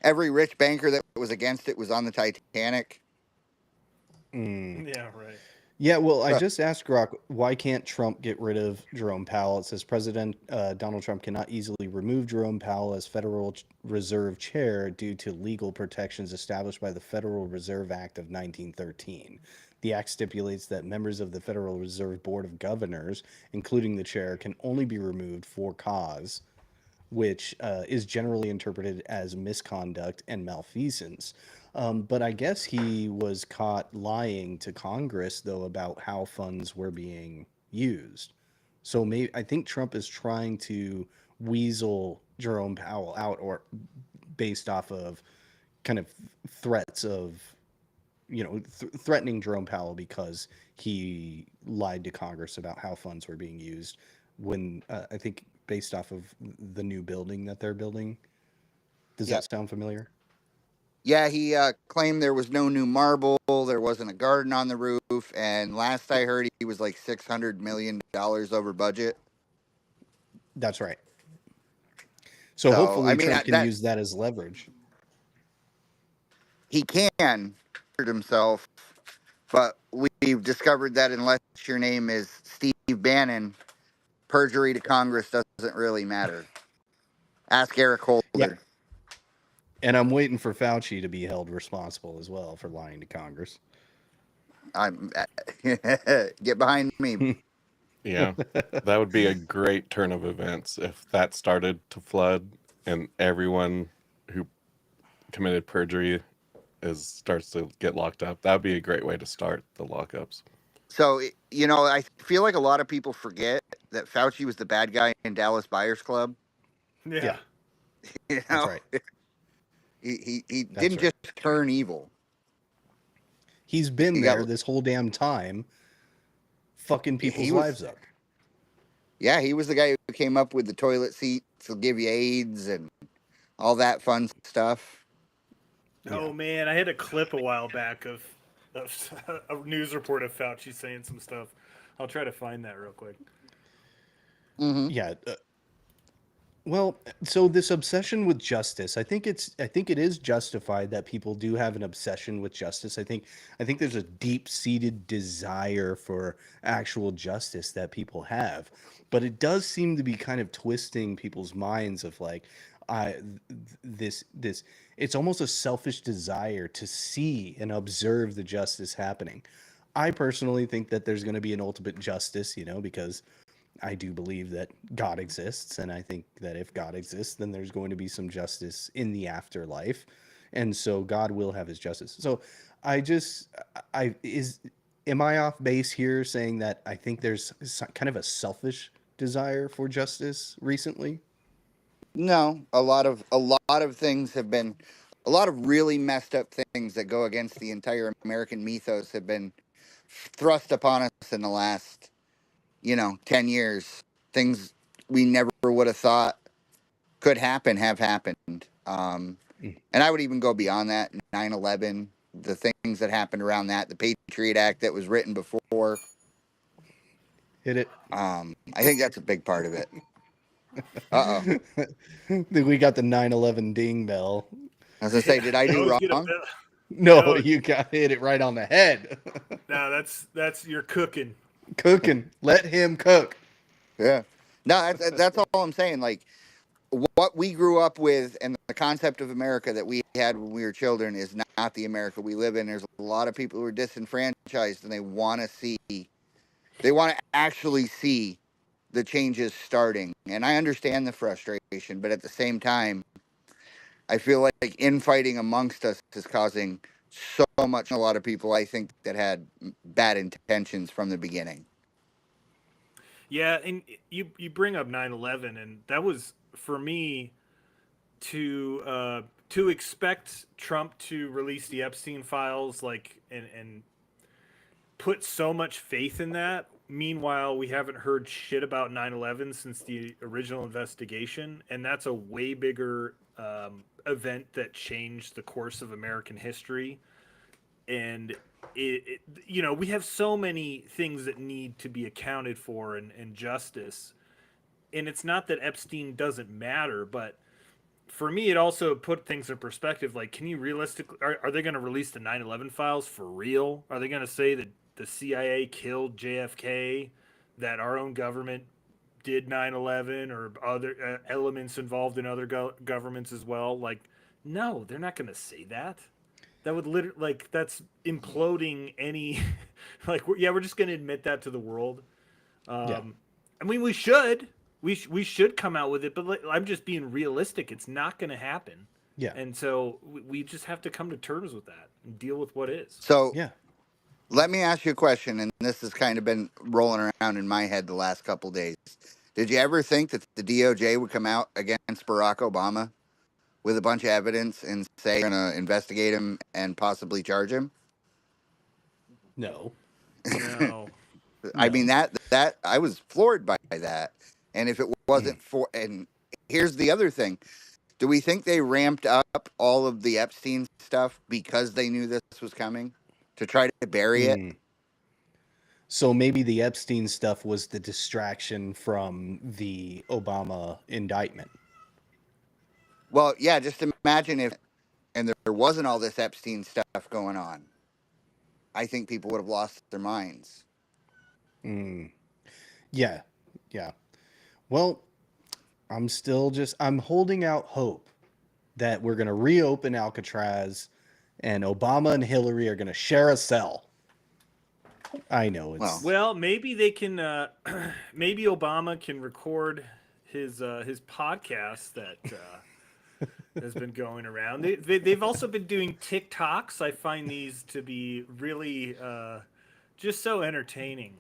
Every rich banker that was against it was on the Titanic. Mm. Yeah, right. Yeah, well, I So, just asked Grok, why can't Trump get rid of Jerome Powell? It says President Donald Trump cannot easily remove Jerome Powell as Federal Reserve Chair due to legal protections established by the Federal Reserve Act of 1913. The act stipulates that members of the Federal Reserve Board of Governors, including the chair, can only be removed for cause, which is generally interpreted as misconduct and malfeasance. But I guess he was caught lying to Congress, though, about how funds were being used. So maybe I think Trump is trying to weasel Jerome Powell out, or based off of kind of threats of, threatening Jerome Powell because he lied to Congress about how funds were being used. When I think based off of the new building that they're building. Does yeah, that sound familiar? yeah, he claimed there was no new marble, there wasn't a garden on the roof, and last I heard, he was like $600 million over budget. That's right. So So, I hopefully mean, Trump can that use that as leverage. he can hurt himself, but we've discovered that unless your name is Steve Bannon, perjury to Congress doesn't really matter. Ask Eric Yeah. Holder. And I'm waiting for Fauci to be held responsible as well for lying to Congress. I'm get behind me. Yeah, that would be a great turn of events if that started to flood and everyone who committed perjury starts to get locked up. That would be a great way to start the lockups. So, I feel like a lot of people forget that Fauci was the bad guy in Dallas Buyers Club. Yeah. Yeah, You that's know, right. he That's didn't right. just turn evil. He's been He there got this whole damn time, fucking people's he was lives up. yeah, he was the guy who came up with the toilet seats will give you AIDS and all that fun stuff. Oh Yeah. man, I had a clip a while back of a news report of Fauci saying some stuff. I'll try to find that real quick. Mm-hmm. Yeah. Well, so this obsession with justice, I think it is justified that people do have an obsession with justice. I think there's a deep-seated desire for actual justice that people have. But it does seem to be kind of twisting people's minds of like I this it's almost a selfish desire to see and observe the justice happening. I personally think that there's going to be an ultimate justice, because I do believe that God exists, and I think that if God exists, then there's going to be some justice in the afterlife, and so God will have His justice. So, I just, I is, am I off base here saying that I think there's kind of a selfish desire for justice recently? No, a lot of things have been, a lot of really messed up things that go against the entire American mythos have been thrust upon us in the last 10 years. Things we never would have thought could happen have happened. Mm. And I would even go beyond that. 9/11, the things that happened around that, the Patriot Act that was written before. Hit it. I think that's a big part of it. Uh oh. We got the 9/11 ding bell. I was going to say, did I I do always get a wrong? bit- No, No. you got hit it right on the head. No, that's you're cooking. Cooking. Let him cook. Yeah. No, that's all I'm saying. Like, what we grew up with and the concept of America that we had when we were children is not the America we live in. There's a lot of people who are disenfranchised and they want to actually see the changes starting. And I understand the frustration, but at the same time, I feel like infighting amongst us is causing so much. A lot of people, I think, that had bad intentions from the beginning. Yeah, and you bring up 9/11, and that was for me to expect Trump to release the Epstein files, like and put so much faith in that. Meanwhile, we haven't heard shit about 9/11 since the original investigation, and that's a way bigger event that changed the course of American history. And we have so many things that need to be accounted for and justice. And it's not that Epstein doesn't matter, but for me, it also put things in perspective. Like, can you realistically, are they going to release the 9/11 files for real? Are they going to say that the CIA killed JFK, that our own government did 9/11, or other elements involved in other governments as well? Like, no, they're not going to say that. That would literally, like, that's imploding any, like, we're just going to admit that to the world. Yeah. I mean, we should. We should come out with it, but I'm just being realistic. It's not going to happen. Yeah. And so we just have to come to terms with that and deal with what is. So Yeah. let me ask you a question, and this has kind of been rolling around in my head the last couple days. Did you ever think that the DOJ would come out against Barack Obama with a bunch of evidence and say they're going to investigate him and possibly charge him? No. No. I No. mean, that I was floored by that. And if it wasn't for, and here's the other thing. Do we think they ramped up all of the Epstein stuff because they knew this was coming to try to bury it? So maybe the Epstein stuff was the distraction from the Obama indictment. Well, yeah, just imagine if, and there wasn't all this Epstein stuff going on. I think people would have lost their minds. Yeah. Yeah. Well, I'm holding out hope that we're going to reopen Alcatraz and Obama and Hillary are going to share a cell. I know it's Well, maybe they can. Maybe Obama can record his podcast that has been going around. They've also been doing TikToks. I find these to be really just so entertaining.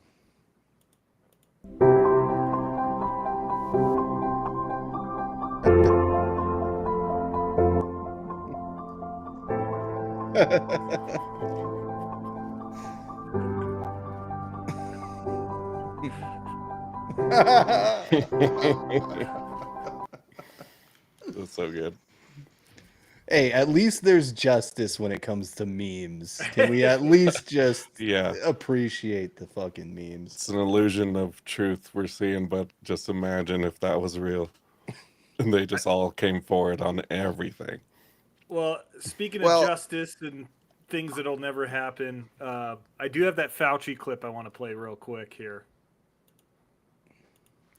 That's so good. Hey, at least there's justice when it comes to memes. Can we at least just Yeah. appreciate the fucking memes? It's an illusion of truth we're seeing, but just imagine if that was real. And they just all came forward on everything. Well, speaking of Well, justice and things that'll never happen, I do have that Fauci clip I want to play real quick here.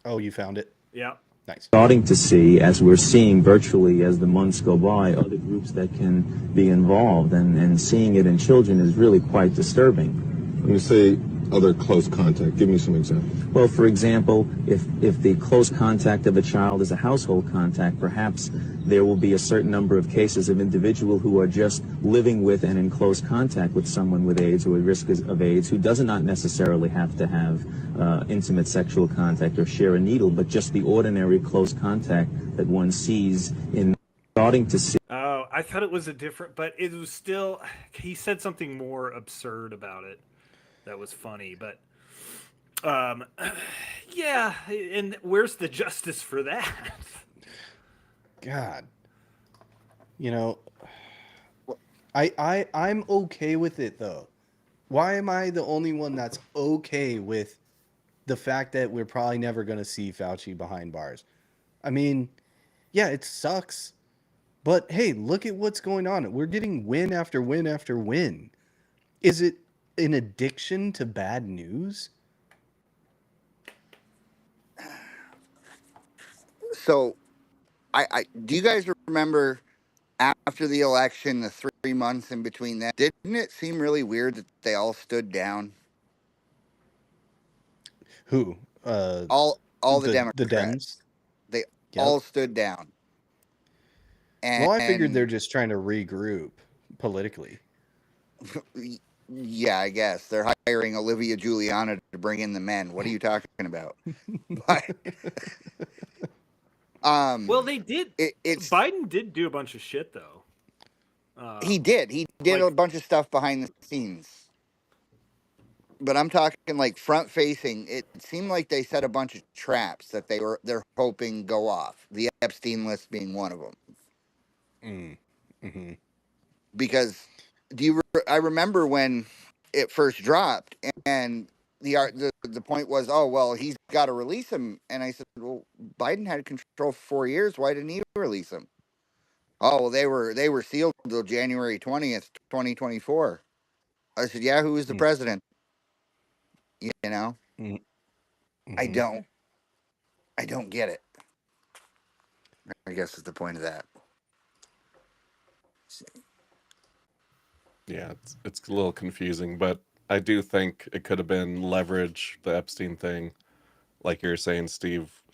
Oh, you found it? Yeah. Nice. Starting to see, as we're seeing virtually as the months go by, other groups that can be involved, and seeing it in children is really quite disturbing. When you say other close contact, give me some examples. Well, for example, if the close contact of a child is a household contact, perhaps there will be a certain number of cases of individuals who are just living with and in close contact with someone with AIDS or at risk of AIDS, who does not necessarily have to have intimate sexual contact or share a needle, but just the ordinary close contact that one sees in starting to see. Oh, I thought it was a different, but it was still, he said something more absurd about it. That was funny, but yeah, and where's the justice for that? God, you know, I'm okay with it though. Why am I the only one that's okay with the fact that we're probably never going to see Fauci behind bars? I mean, yeah, it sucks, but hey, look at what's going on. We're getting win after win after win. Is it an addiction to bad news? so I do you guys remember after the election, the 3 months in between that? Didn't it seem really weird that they all stood down? Who? All the Democrats. The Dems? They Yep. all stood down. And Well, I figured they're just trying to regroup politically. yeah, I guess they're hiring Olivia Giuliana to bring in the men. What are you talking about? But, Well, they did. It's Biden did do a bunch of shit though. he did like- a bunch of stuff behind the scenes. But I'm talking like front facing. It seemed like they set a bunch of traps that they're hoping go off. The Epstein list being one of them. Mm-hmm. Because I remember when it first dropped, and the point was, oh well, he's got to release him. And I said, well, Biden had control for 4 years. Why didn't he release him? Oh, well, they were sealed until January 20th, 2024. I said, yeah, who is the president? You know, Mm-hmm. I don't get it. I guess is the point of that. Yeah, it's a little confusing, but I do think it could have been leverage, the Epstein thing, like you're saying, Steve.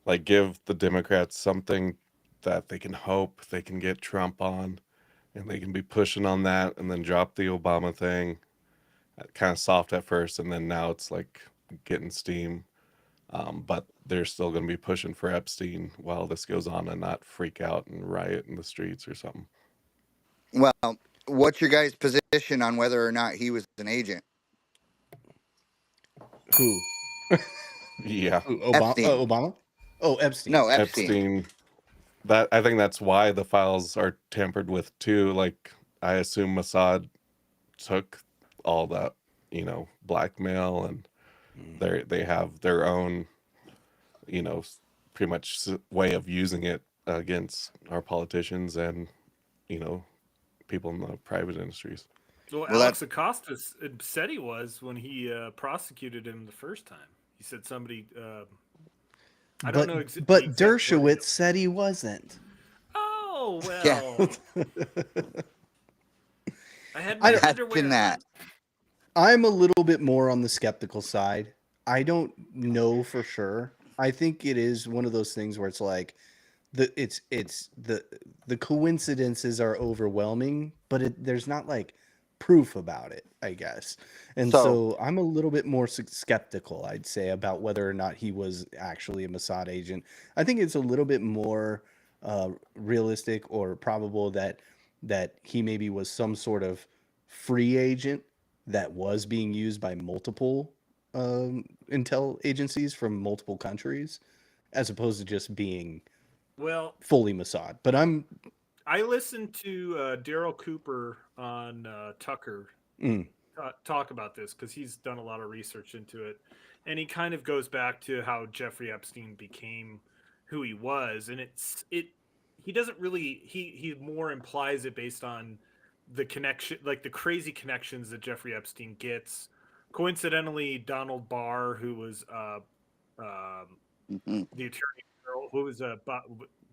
Like, give the Democrats something that they can hope they can get Trump on, and they can be pushing on that, and then drop the Obama thing. Kind of soft at first, and then now it's like getting steam. But they're still going to be pushing for Epstein while this goes on, and not freak out and riot in the streets or something. Well, what's your guys' position on whether or not he was an agent? Who? Yeah. Obama? Epstein. Obama? Oh, Epstein. No, Epstein. That, I think that's why the files are tampered with too. Like, I assume Mossad took all that, blackmail, and they have their own, pretty much way of using it against our politicians and, people in the private industries. Well, Well, Alex Acosta said he was when he prosecuted him the first time. He said somebody. I don't know. But Dershowitz said he wasn't. Oh well. Yeah. I had my underwear. that. I'm a little bit more on the skeptical side. I don't know for sure. I think it is one of those things where it's like the coincidences are overwhelming, but there's not like proof about it, I guess. And so I'm a little bit more skeptical, I'd say, about whether or not he was actually a Mossad agent. I think it's a little bit more realistic or probable that he maybe was some sort of free agent that was being used by multiple intel agencies from multiple countries, as opposed to just being fully Mossad. But I listened to Daryl Cooper on Tucker talk about this because he's done a lot of research into it, and he kind of goes back to how Jeffrey Epstein became who he was, and he doesn't really he more implies it based on the connection, like the crazy connections that Jeffrey Epstein gets. Coincidentally, Donald Barr, who was Mhm. the attorney general, who was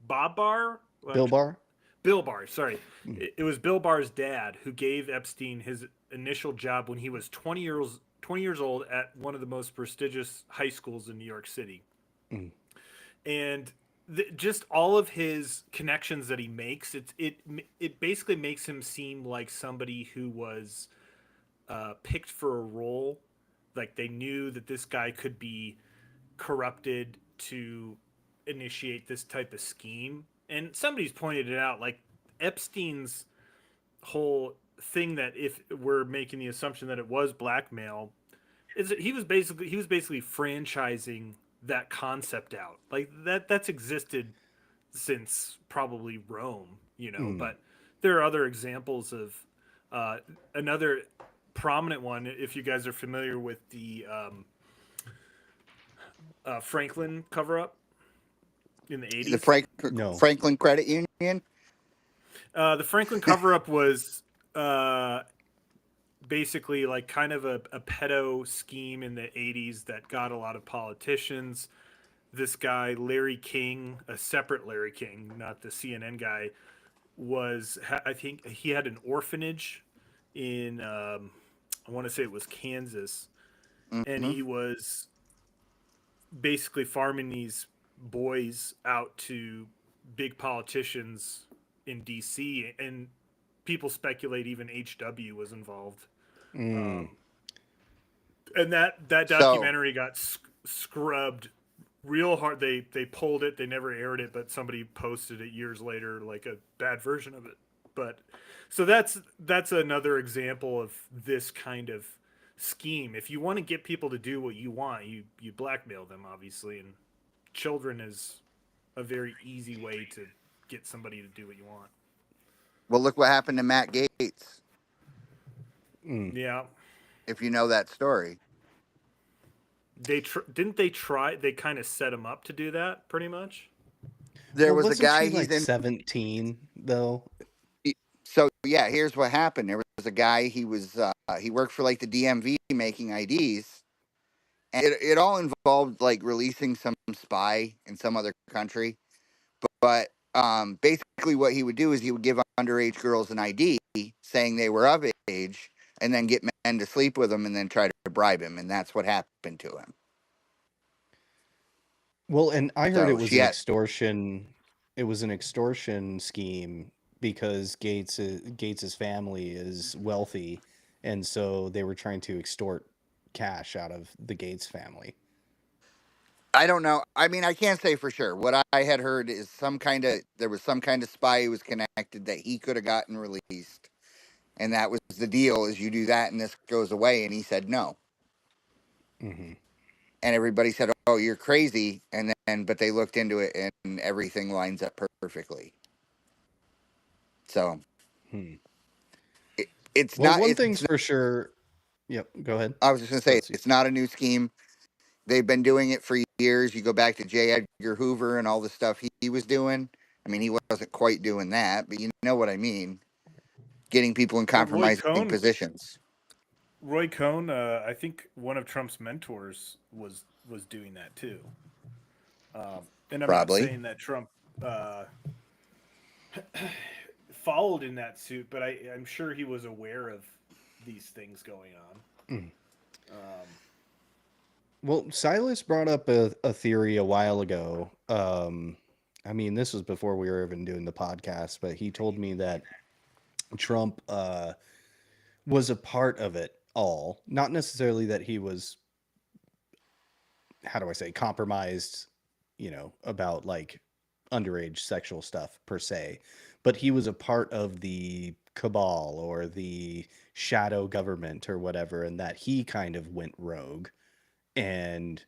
Bob Barr, Bill Barr. Bill Barr, sorry. Mm. It was Bill Barr's dad who gave Epstein his initial job when he was 20 years old at one of the most prestigious high schools in New York City. Mm. And just all of his connections that he makes, it basically makes him seem like somebody who was picked for a role. Like they knew that this guy could be corrupted to initiate this type of scheme. And somebody's pointed it out, like Epstein's whole thing, that if we're making the assumption that it was blackmail, is that he was basically franchising that concept out. Like that's existed since probably Rome, Mm. but there are other examples of another prominent one, if you guys are familiar with the Franklin cover-up in the 80s. No. Franklin Credit Union. The Franklin cover-up was basically like kind of a pedo scheme in the 80s that got a lot of politicians. This guy, Larry King, a separate Larry King, not the CNN guy, I think he had an orphanage in, I want to say it was Kansas. And he was basically farming these boys out to big politicians in DC, and people speculate even HW was involved. Mm. And that documentary got scrubbed real hard. They pulled it. They never aired it, but somebody posted it years later, like a bad version of it. But so that's another example of this kind of scheme. If you want to get people to do what you want, you blackmail them, obviously, and children is a very easy way to get somebody to do what you want. Well, look what happened to Matt Gaetz. Mm. Yeah. If you know that story. They kind of set him up to do that, pretty much. There Well, was a wasn't guy, she, he's like in. 17 though. So yeah, here's what happened. There was a guy. He worked for like the DMV making IDs, and it all involved like releasing some spy in some other country. But basically, what he would do is he would give underage girls an ID saying they were of age, and then get men to sleep with them, and then try to bribe him, and that's what happened to him. Well, and I heard So it was she an had- extortion. It was an extortion scheme because Gates's family is wealthy, and so they were trying to extort cash out of the Gates family. I don't know. I mean, I can't say for sure. What I had heard is there was some kind of spy who was connected that he could have gotten released. And that was the deal, is you do that and this goes away. And he said no. Mm-hmm. And everybody said, oh, you're crazy. But they looked into it and everything lines up perfectly. So it's Well, not. one thing's for sure. Yep, go ahead. I was just going to say, Let's see. it's not a new scheme. They've been doing it for years. You go back to J. Edgar Hoover and all the stuff he was doing. I mean, he wasn't quite doing that, but you know what I mean. Getting people in compromising positions. Roy Cohn, I think one of Trump's mentors was doing that too. And I'm Probably. not saying that Trump followed in that suit, but I'm sure he was aware of these things going on. Mm. Well, Silas brought up a theory a while ago. I mean, this was before we were even doing the podcast, but he told me that Trump was a part of it all. Not necessarily that he was, how do I say, compromised, about like underage sexual stuff per se, but he was a part of the cabal or the shadow government or whatever, and that he kind of went rogue. And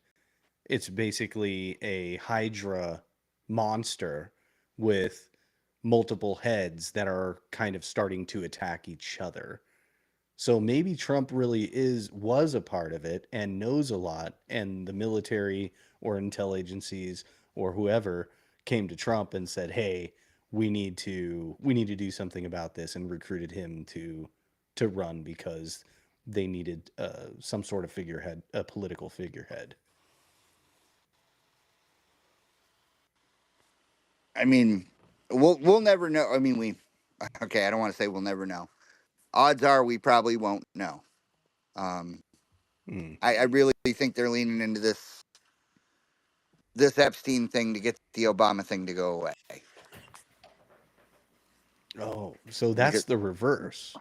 it's basically a Hydra monster with multiple heads that are kind of starting to attack each other. So maybe Trump really was a part of it and knows a lot, and the military or intel agencies or whoever came to Trump and said, "Hey, we need to do something about this," and recruited him to run because they needed some sort of figurehead, a political figurehead. I mean, we'll never know. I mean, okay. I don't want to say we'll never know. Odds are we probably won't know. Um, Mm. I really think they're leaning into this Epstein thing to get the Obama thing to go away. Oh, so that's Because the reverse.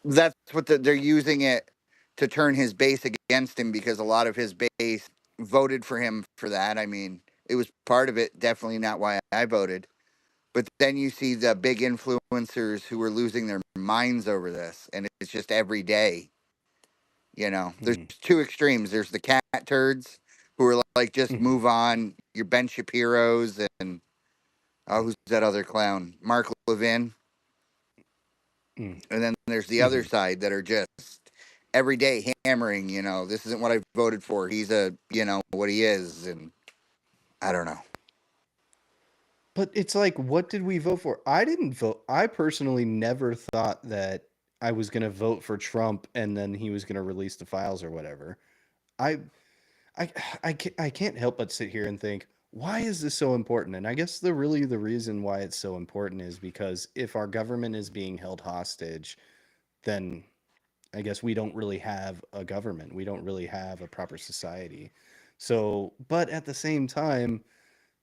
that's what they're using it to turn his base against him, because a lot of his base voted for him for that. I mean, it was part of it. Definitely not why I voted. But then you see the big influencers who are losing their minds over this, and it's just every day. There's Mm. two extremes. There's the cat turds who are like, just Mhm. move on. Your Ben Shapiro's and who's that other clown? Mark Levin. Mm. And then there's the other Mhm. side that are just every day hammering, this isn't what I voted for. He's what he is. And I don't know. But it's like, what did we vote for? I didn't vote. I personally never thought that I was going to vote for Trump and then he was going to release the files or whatever. I, I can't help but sit here and think, why is this so important? And I guess the reason why it's so important is because if our government is being held hostage, then I guess we don't really have a government. We don't really have a proper society. So, but at the same time,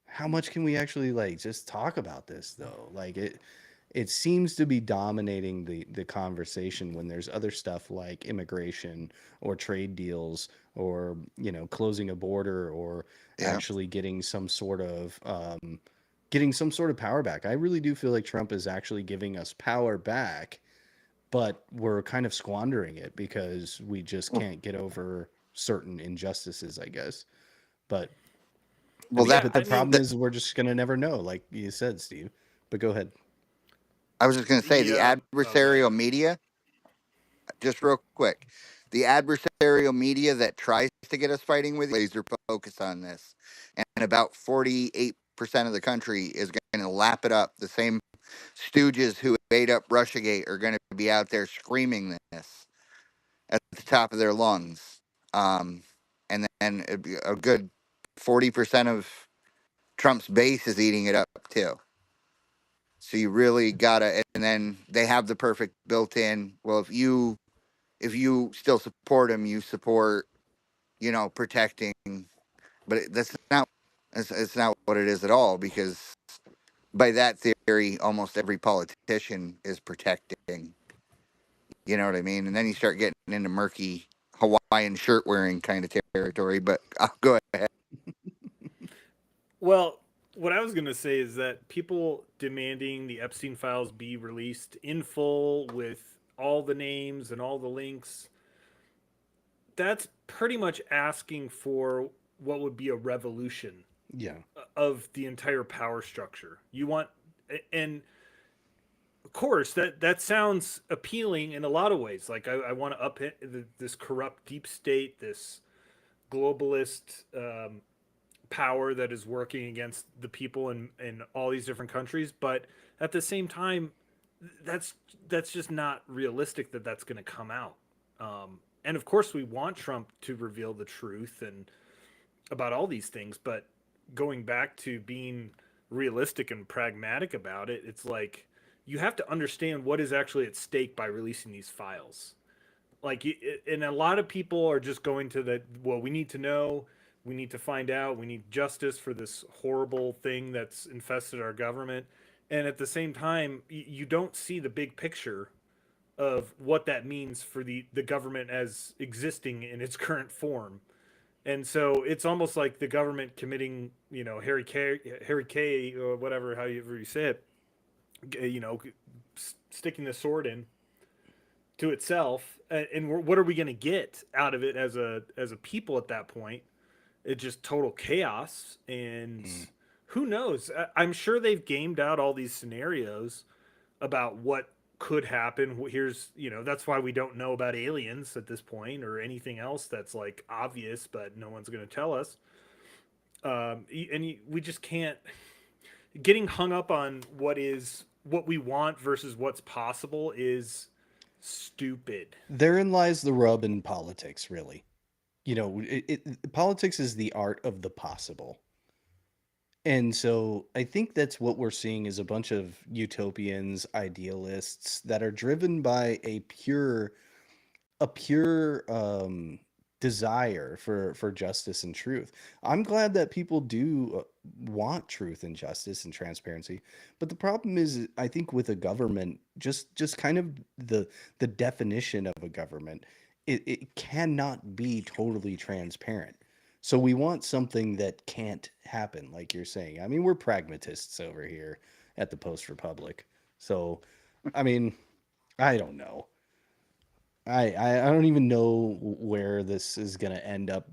how much can we actually like just talk about this though? Like it seems to be dominating the conversation when there's other stuff like immigration or trade deals or closing a border or Yeah. actually getting some sort of power back. I really do feel like Trump is actually giving us power back, but we're kind of squandering it because we just Well, can't get over certain injustices, I guess. But well Yeah, but the I mean, problem is we're just gonna never know, like you said, Steve. But go ahead. I was just going to say the oh, go ahead. adversarial media, just real quick, the adversarial media that tries to get us fighting with laser focus on this. And about 48% of the country is going to lap it up. The same stooges who ate up Russiagate are going to be out there screaming this at the top of their lungs. And then a good 40% of Trump's base is eating it up too. So you really gotta, and then they have the perfect built in. Well, if you still support him, you support, protecting. But that's not, it's not what it is at all, because by that theory, almost every politician is protecting. You know what I mean? And then you start getting into murky Hawaiian shirt wearing kind of territory. But I'll go ahead. Well, what I was going to say is that people demanding the Epstein files be released in full with all the names and all the links, that's pretty much asking for what would be a revolution Yeah. of the entire power structure. You want, and of course, that sounds appealing in a lot of ways. Like I want to this corrupt deep state, this globalist power that is working against the people in all these different countries. But at the same time, that's just not realistic that that's going to come out. And of course, we want Trump to reveal the truth and about all these things. But going back to being realistic and pragmatic about it, it's like you have to understand what is actually at stake by releasing these files. Like, and a lot of people are just going to the, well, we need to know, we need to find out, we need justice for this horrible thing that's infested our government. And at the same time, you don't see the big picture of what that means for the government as existing in its current form. And so it's almost like the government committing, Harry K, or whatever, however you say it, you know, sticking the sword in to itself. And what are we going to get out of it as a people at that point? It's just total chaos. And Mm. who knows? I'm sure they've gamed out all these scenarios about what could happen. Here's, that's why we don't know about aliens at this point or anything else that's like obvious, but no one's going to tell us. We just can't getting hung up on what we want versus what's possible is stupid. Therein lies the rub in politics, really. Politics is the art of the possible. And so I think that's what we're seeing is a bunch of utopians, idealists that are driven by a pure desire for justice and truth. I'm glad that people do want truth and justice and transparency, but the problem is, I think with a government, just kind of the definition of a government, it cannot be totally transparent. So we want something that can't happen, like you're saying. I mean, we're pragmatists over here at the Post Republic. So, I mean, I don't know. I don't even know where this is gonna end up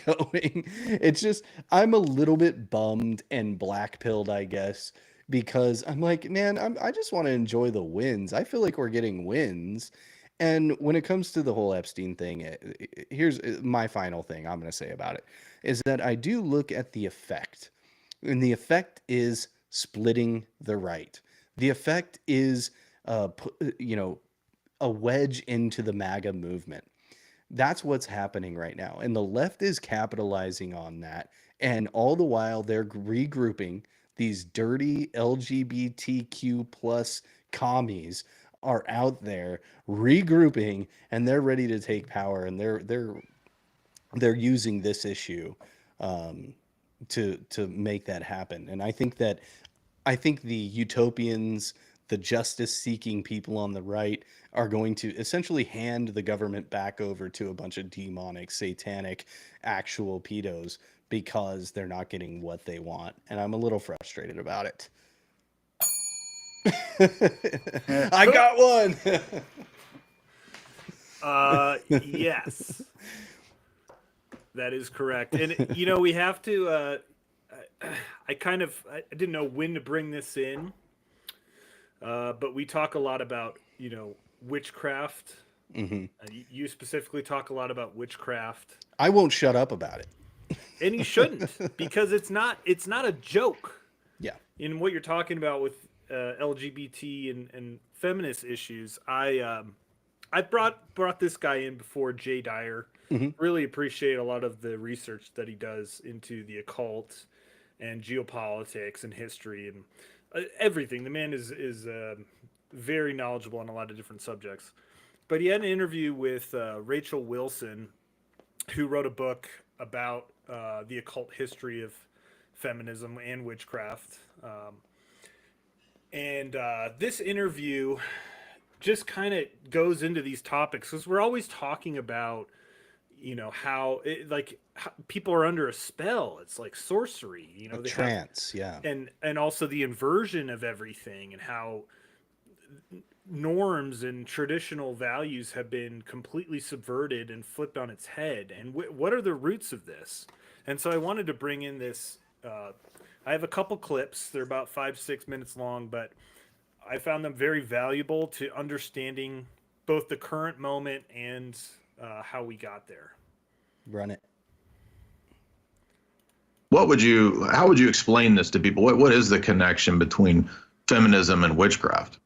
going. It's just I'm a little bit bummed and black-pilled, I guess, because I'm like, man, I just want to enjoy the wins. I feel like we're getting wins. And when it comes to the whole Epstein thing, here's my final thing I'm gonna say about it, is that I do look at the effect. And the effect is splitting the right. The effect is a wedge into the MAGA movement. That's what's happening right now. And the left is capitalizing on that. And all the while they're regrouping. These dirty LGBTQ plus commies are out there regrouping, and they're ready to take power, and they're using this issue to make that happen. And I think the utopians, the justice-seeking people on the right, are going to essentially hand the government back over to a bunch of demonic, satanic, actual pedos because they're not getting what they want. And I'm a little frustrated about it. I got one! Yes. That is correct. And, we have to... I didn't know when to bring this in. But we talk a lot about, witchcraft. Mm-hmm. You specifically talk a lot about witchcraft. I won't shut up about it. And you shouldn't, because it's not a joke. Yeah. In what you're talking about with LGBT and feminist issues, I brought this guy in before, Jay Dyer. Mm-hmm. Really appreciate a lot of the research that he does into the occult and geopolitics and history and everything. The man is very knowledgeable on a lot of different subjects. But he had an interview with Rachel Wilson, who wrote a book about the occult history of feminism and witchcraft. And this interview just kind of goes into these topics, because we're always talking about, how people are under a spell. It's like sorcery, a trance, yeah. And also the inversion of everything, and how norms and traditional values have been completely subverted and flipped on its head. And what are the roots of this? And so I wanted to bring in this. I have a couple clips. They're about 5-6 minutes long, but I found them very valuable to understanding both the current moment and how we got there. Run it. How would you explain this to people? What is the connection between feminism and witchcraft?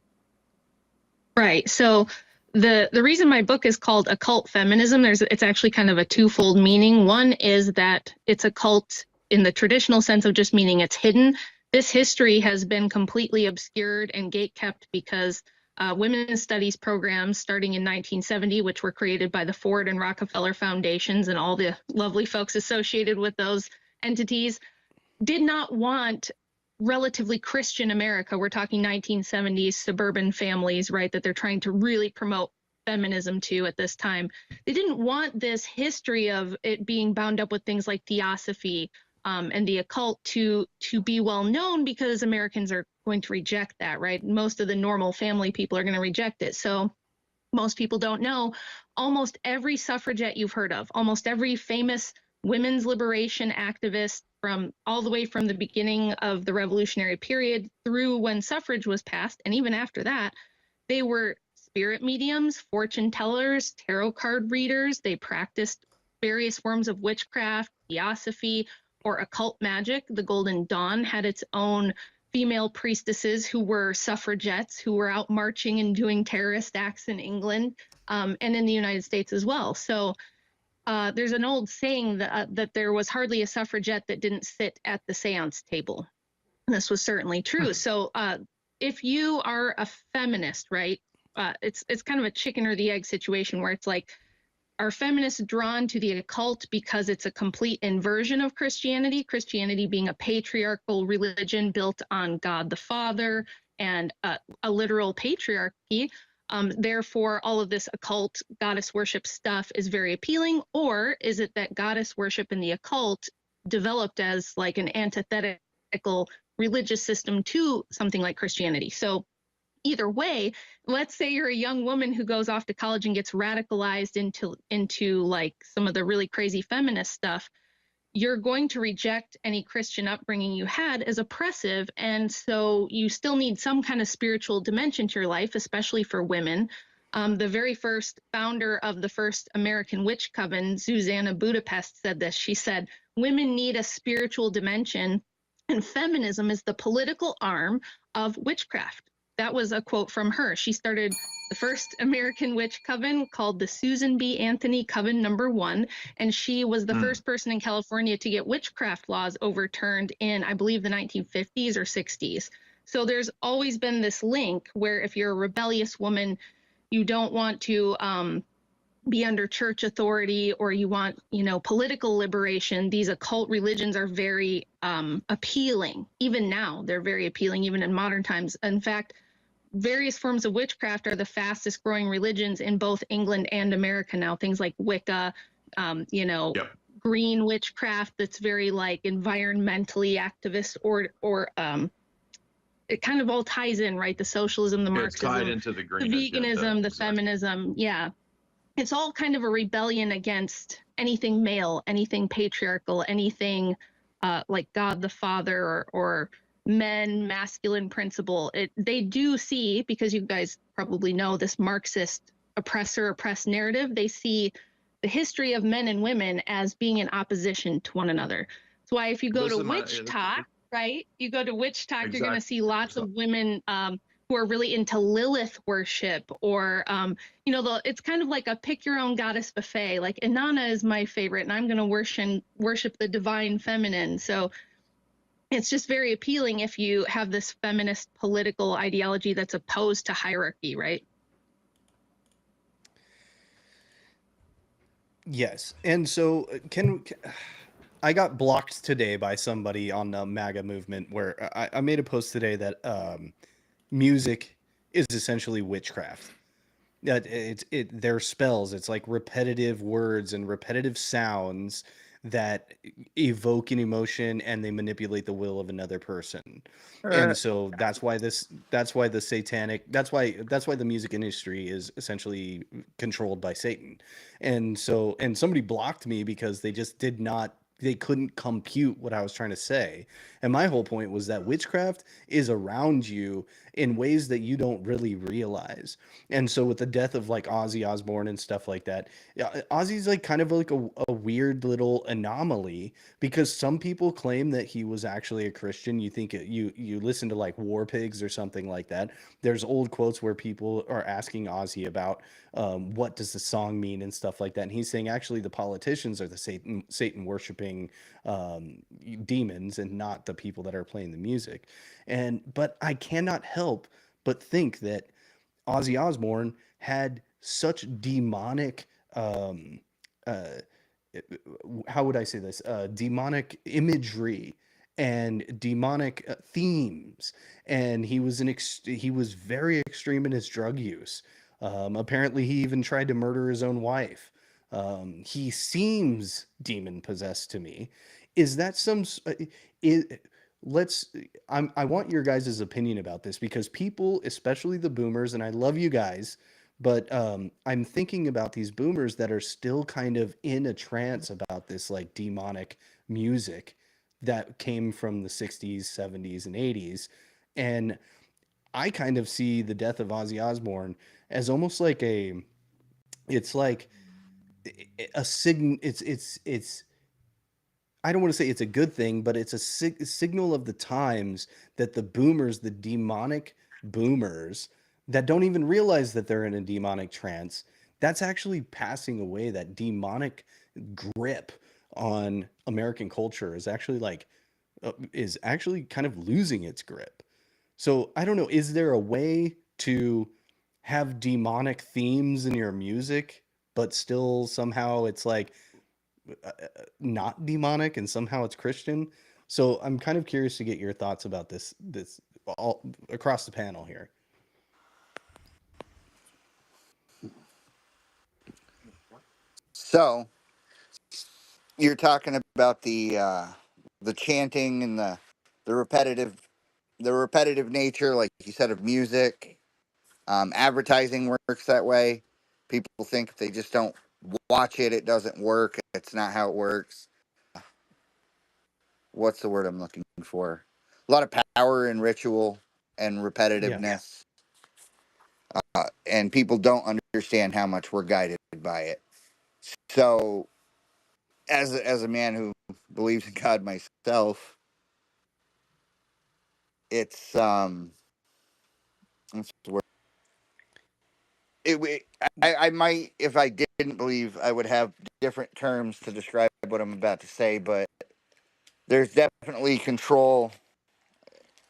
Right. So the reason my book is called Occult Feminism, it's actually kind of a twofold meaning. One is that it's occult in the traditional sense of just meaning it's hidden. This history has been completely obscured and gatekept because women's studies programs starting in 1970, which were created by the Ford and Rockefeller Foundations and all the lovely folks associated with those entities, did not want relatively Christian America. We're talking 1970s suburban families, right, that they're trying to really promote feminism to at this time. They didn't want this history of it being bound up with things like theosophy and the occult to be well known, because Americans are going to reject that, right? Most of the normal family people are going to reject it. So most people don't know, almost every suffragette you've heard of, almost every famous women's liberation activist from all the way from the beginning of the revolutionary period through when suffrage was passed, and even after that, they were spirit mediums, fortune tellers, tarot card readers. They practiced various forms of witchcraft, theosophy, or occult magic. The Golden Dawn had its own female priestesses who were suffragettes, who were out marching and doing terrorist acts in England, and in the United States as well. So there's an old saying that there was hardly a suffragette that didn't sit at the seance table. And this was certainly true. So if you are a feminist, right, it's kind of a chicken or the egg situation where it's like, are feminists drawn to the occult because it's a complete inversion of Christianity, Christianity being a patriarchal religion built on God the Father and a literal patriarchy? Therefore, all of this occult goddess worship stuff is very appealing? Or is it that goddess worship in the occult developed as like an antithetical religious system to something like Christianity? So either way, let's say you're a young woman who goes off to college and gets radicalized into like some of the really crazy feminist stuff, you're going to reject any Christian upbringing you had as oppressive. And so you still need some kind of spiritual dimension to your life, especially for women. The very first founder of the first American witch coven, Susanna Budapest, said this. She said, women need a spiritual dimension, and feminism is the political arm of witchcraft. That was a quote from her. She started the first American witch coven called the Susan B. Anthony Coven Number 1, and she was the first person in California to get witchcraft laws overturned in, I believe, the 1950s or 60s. So there's always been this link where if you're a rebellious woman, you don't want to be under church authority, or you want, political liberation. These occult religions are very appealing. Even now, they're very appealing, even in modern times. In fact, various forms of witchcraft are the fastest growing religions in both England and America now. Things like Wicca, green witchcraft that's very like environmentally activist, or it kind of all ties in, right? The socialism, the Marxism, it's tied into the green the veganism, agenda. the feminism. Yeah. It's all kind of a rebellion against anything male, anything patriarchal, anything like God the Father or men, masculine principle. They do see, because you guys probably know this Marxist oppressor-oppressed narrative, they see the history of men and women as being in opposition to one another. That's why if you go to Witch Talk, right? You go to Witch Talk, you're going to see lots of women who are really into Lilith worship, or, it's kind of like a pick your own goddess buffet. Like Inanna is my favorite, and I'm going to worship the divine feminine. So it's just very appealing if you have this feminist political ideology that's opposed to hierarchy, right? Yes. And so I got blocked today by somebody on the MAGA movement where I made a post today that music is essentially witchcraft. That they're spells. It's like repetitive words and repetitive sounds that evoke an emotion, and they manipulate the will of another person. And so that's why the music industry is essentially controlled by Satan. And somebody blocked me because they couldn't compute what I was trying to say. And my whole point was that witchcraft is around you in ways that you don't really realize. And so with the death of like Ozzy Osbourne and stuff like that, Ozzy's like kind of like a weird little anomaly, because some people claim that he was actually a Christian. You think you listen to like War Pigs or something like that. There's old quotes where people are asking Ozzy about what does the song mean and stuff like that. And he's saying actually the politicians are the Satan worshiping demons and not the people that are playing the music. But I cannot help but think that Ozzy Osbourne had such demonic how would I say this? Demonic imagery and demonic themes, and he was very extreme in his drug use. Apparently, he even tried to murder his own wife. He seems demon possessed to me. Is that I want your guys' opinion about this, because people, especially the boomers, and I love you guys, but I'm thinking about these boomers that are still kind of in a trance about this like demonic music that came from the 60s, 70s, and 80s. And I kind of see the death of Ozzy Osbourne as almost like it's like a sign. I don't want to say it's a good thing, but it's a signal of the times that the boomers, the demonic boomers that don't even realize that they're in a demonic trance, that's actually passing away. That demonic grip on American culture is actually kind of losing its grip. So I don't know, is there a way to have demonic themes in your music, but still somehow it's like not demonic and somehow it's Christian? So I'm kind of curious to get your thoughts about this all across the panel here. So you're talking about the chanting and the repetitive nature, like you said, of music. Advertising works that way. People think if they just don't watch it, it doesn't work. It's not how it works. What's the word I'm looking for? A lot of power in ritual and repetitiveness. And people don't understand how much we're guided by it. So, as a man who believes in God myself, it's what's the word? I might, if I didn't believe, I would have different terms to describe what I'm about to say, but there's definitely control.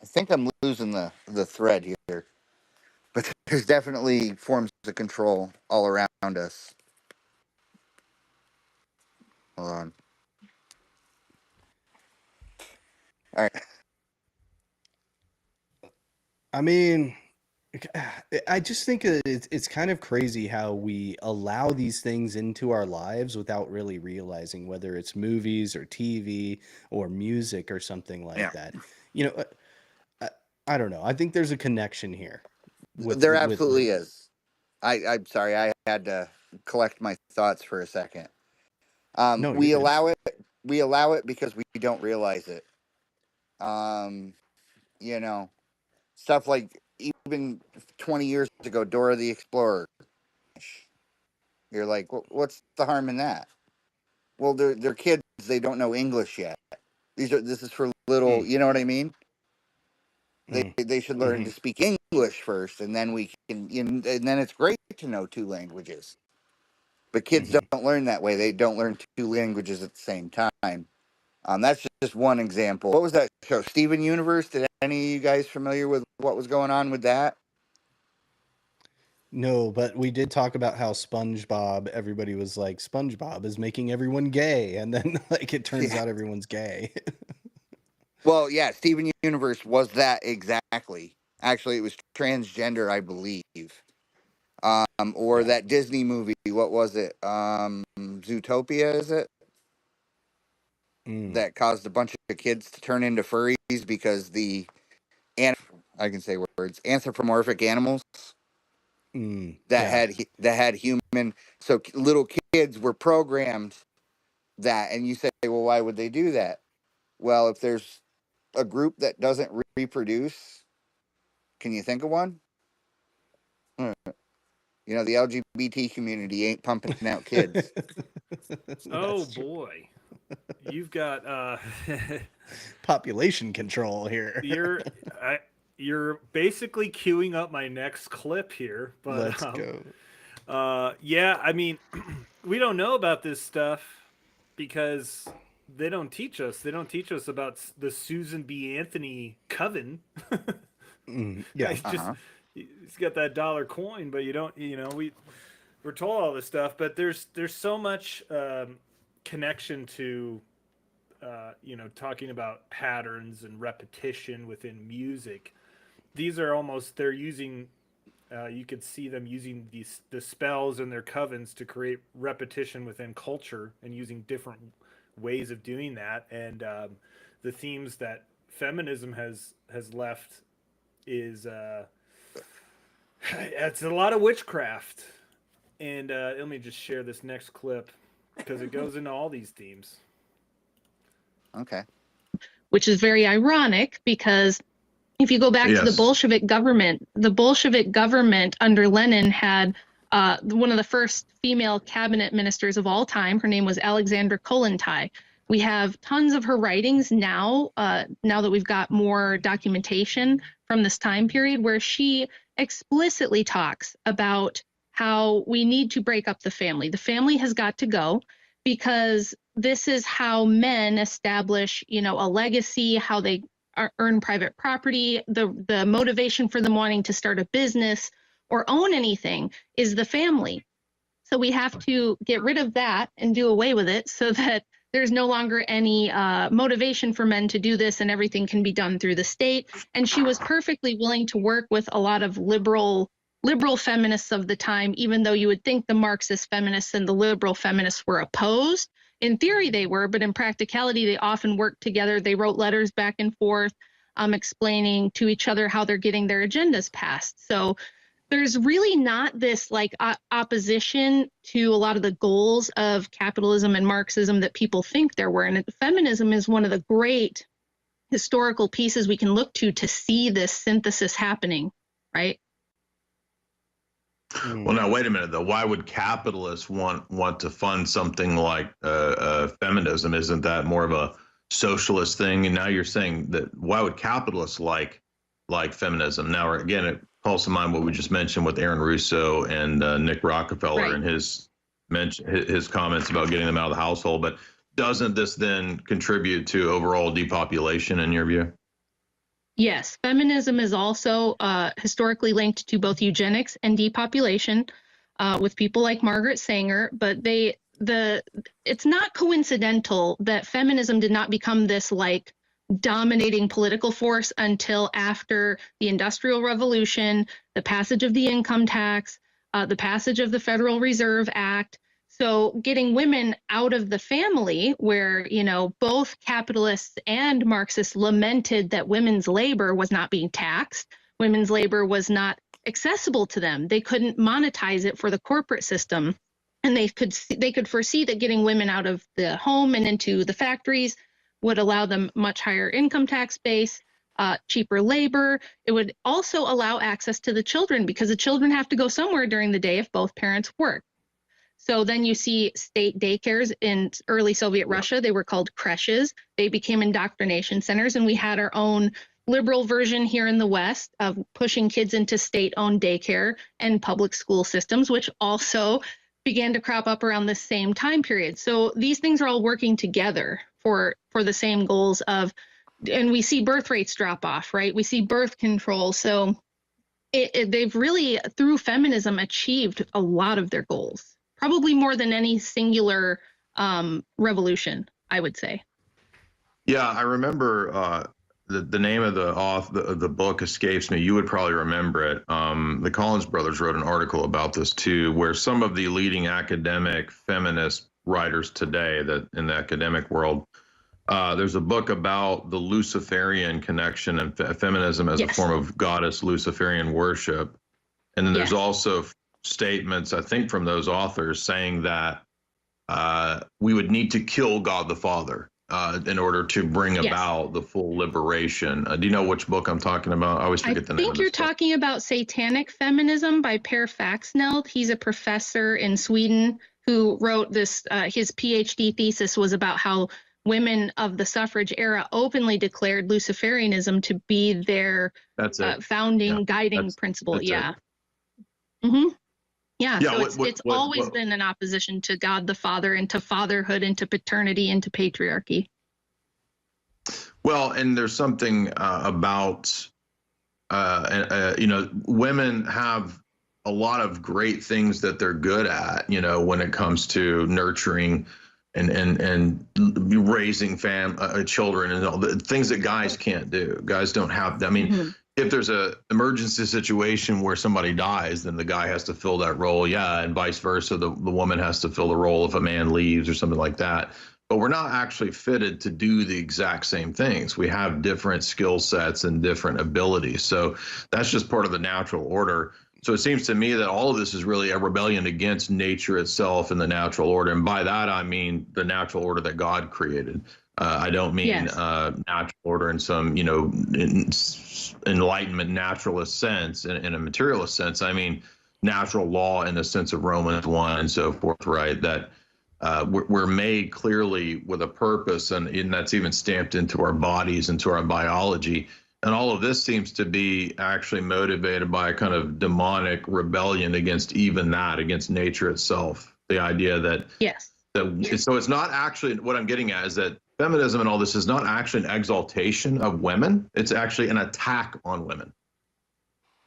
I think I'm losing the thread here, but there's definitely forms of control all around us. Hold on. All right. I mean, I just think that it's kind of crazy how we allow these things into our lives without really realizing, whether it's movies or TV or music or something like that. You know, I don't know. I think there's a connection here. There absolutely is. I'm sorry. I had to collect my thoughts for a second. No, we you're good. allow it. We allow it because we don't realize it. You know, stuff like even 20 years ago, Dora the Explorer. You're like, what's the harm in that? Well, they're kids. They don't know English yet. This is for little. You know what I mean? They should learn to speak English first, and then we can. And then it's great to know two languages. But kids don't learn that way. They don't learn two languages at the same time. That's just one example. What was that show? Steven Universe? Did any of you guys familiar with what was going on with that? No, but we did talk about how SpongeBob, everybody was like, SpongeBob is making everyone gay. And then like it turns out everyone's gay. Well, yeah, Steven Universe was that exactly. Actually, it was transgender, I believe. Or that Disney movie, what was it? Zootopia, is it? That caused a bunch of kids to turn into furries because I can say words, anthropomorphic animals that had human. So little kids were programmed that, and you say, well, why would they do that? Well, if there's a group that doesn't reproduce, can you think of one? You know, the LGBT community ain't pumping out kids. Oh boy, you've got population control here. You're basically queuing up my next clip here. But let's go. Yeah, I mean, we don't know about this stuff because they don't teach us. They don't teach us about the Susan B. Anthony coven. Yeah, he's got that dollar coin, but you don't. You know, we're told all this stuff, but there's so much connection to talking about patterns and repetition within music. These are they're using. You could see them using the spells and their covens to create repetition within culture and using different ways of doing that. And the themes that feminism has left is it's a lot of witchcraft. And let me just share this next clip because it goes into all these themes. Okay. Which is very ironic because if you go back to the Bolshevik government under Lenin had one of the first female cabinet ministers of all time. Her name was Alexandra Kollontai. We have tons of her writings now, now that we've got more documentation from this time period, where she explicitly talks about how we need to break up the family. The family has got to go, because this is how men establish, a legacy, how they earn private property. The motivation for them wanting to start a business or own anything is the family. So we have to get rid of that and do away with it, so that there's no longer any motivation for men to do this, and everything can be done through the state. And she was perfectly willing to work with a lot of liberal feminists of the time, even though you would think the Marxist feminists and the liberal feminists were opposed. In theory, they were, but in practicality, they often worked together. They wrote letters back and forth, explaining to each other how they're getting their agendas passed. So there's really not this opposition to a lot of the goals of capitalism and Marxism that people think there were. And feminism is one of the great historical pieces we can look to see this synthesis happening, right? Well, now wait a minute though. Why would capitalists want to fund something like feminism? Isn't that more of a socialist thing? And now you're saying that why would capitalists like feminism? Now again, it calls to mind what we just mentioned with Aaron Russo and Nick Rockefeller, right, and his comments about getting them out of the household. But doesn't this then contribute to overall depopulation in your view? Yes, feminism is also historically linked to both eugenics and depopulation, with people like Margaret Sanger. But it's not coincidental that feminism did not become this dominating political force until after the Industrial Revolution, the passage of the income tax, the passage of the Federal Reserve Act. So getting women out of the family, where, both capitalists and Marxists lamented that women's labor was not being taxed. Women's labor was not accessible to them. They couldn't monetize it for the corporate system. And they could foresee that getting women out of the home and into the factories would allow them much higher income tax base, cheaper labor. It would also allow access to the children, because the children have to go somewhere during the day if both parents work. So then you see state daycares in early Soviet Russia. They were called creches. They became indoctrination centers. And we had our own liberal version here in the West of pushing kids into state-owned daycare and public school systems, which also began to crop up around the same time period. So these things are all working together for the same goals of, and we see birth rates drop off, right? We see birth control. So they've really, through feminism, achieved a lot of their goals. Probably more than any singular revolution, I would say. Yeah, I remember the name of the book escapes me. You would probably remember it. The Collins brothers wrote an article about this too, where some of the leading academic feminist writers today, that in the academic world, there's a book about the Luciferian connection and feminism as a form of goddess Luciferian worship. And then there's also statements, I think, from those authors saying that we would need to kill God the Father in order to bring about the full liberation. Do you know which book I'm talking about? I always forget the name. I think you're talking about Satanic Feminism by Per Faxneld. He's a professor in Sweden who wrote this. His PhD thesis was about how women of the suffrage era openly declared Luciferianism to be their founding guiding principle. Mm-hmm. Yeah, so it's always been an opposition to God the Father, and to fatherhood, and to paternity, and to patriarchy. Well, and there's something about, women have a lot of great things that they're good at, when it comes to nurturing and raising children and all the things that guys can't do. Guys don't have. I mean, if there's a emergency situation where somebody dies, then the guy has to fill that role. Yeah, and vice versa. The woman has to fill the role if a man leaves or something like that. But we're not actually fitted to do the exact same things. We have different skill sets and different abilities. So that's just part of the natural order. So it seems to me that all of this is really a rebellion against nature itself and the natural order. And by that, I mean the natural order that God created. I don't mean natural order in some, enlightenment naturalist sense, in a materialist sense. I mean natural law in the sense of Romans 1 and so forth, right? That we're made clearly with a purpose, and that's even stamped into our bodies, into our biology. And all of this seems to be actually motivated by a kind of demonic rebellion against even that, against nature itself. The idea that Yes. So it's not actually, what I'm getting at is that feminism and all this is not actually an exaltation of women. It's actually an attack on women.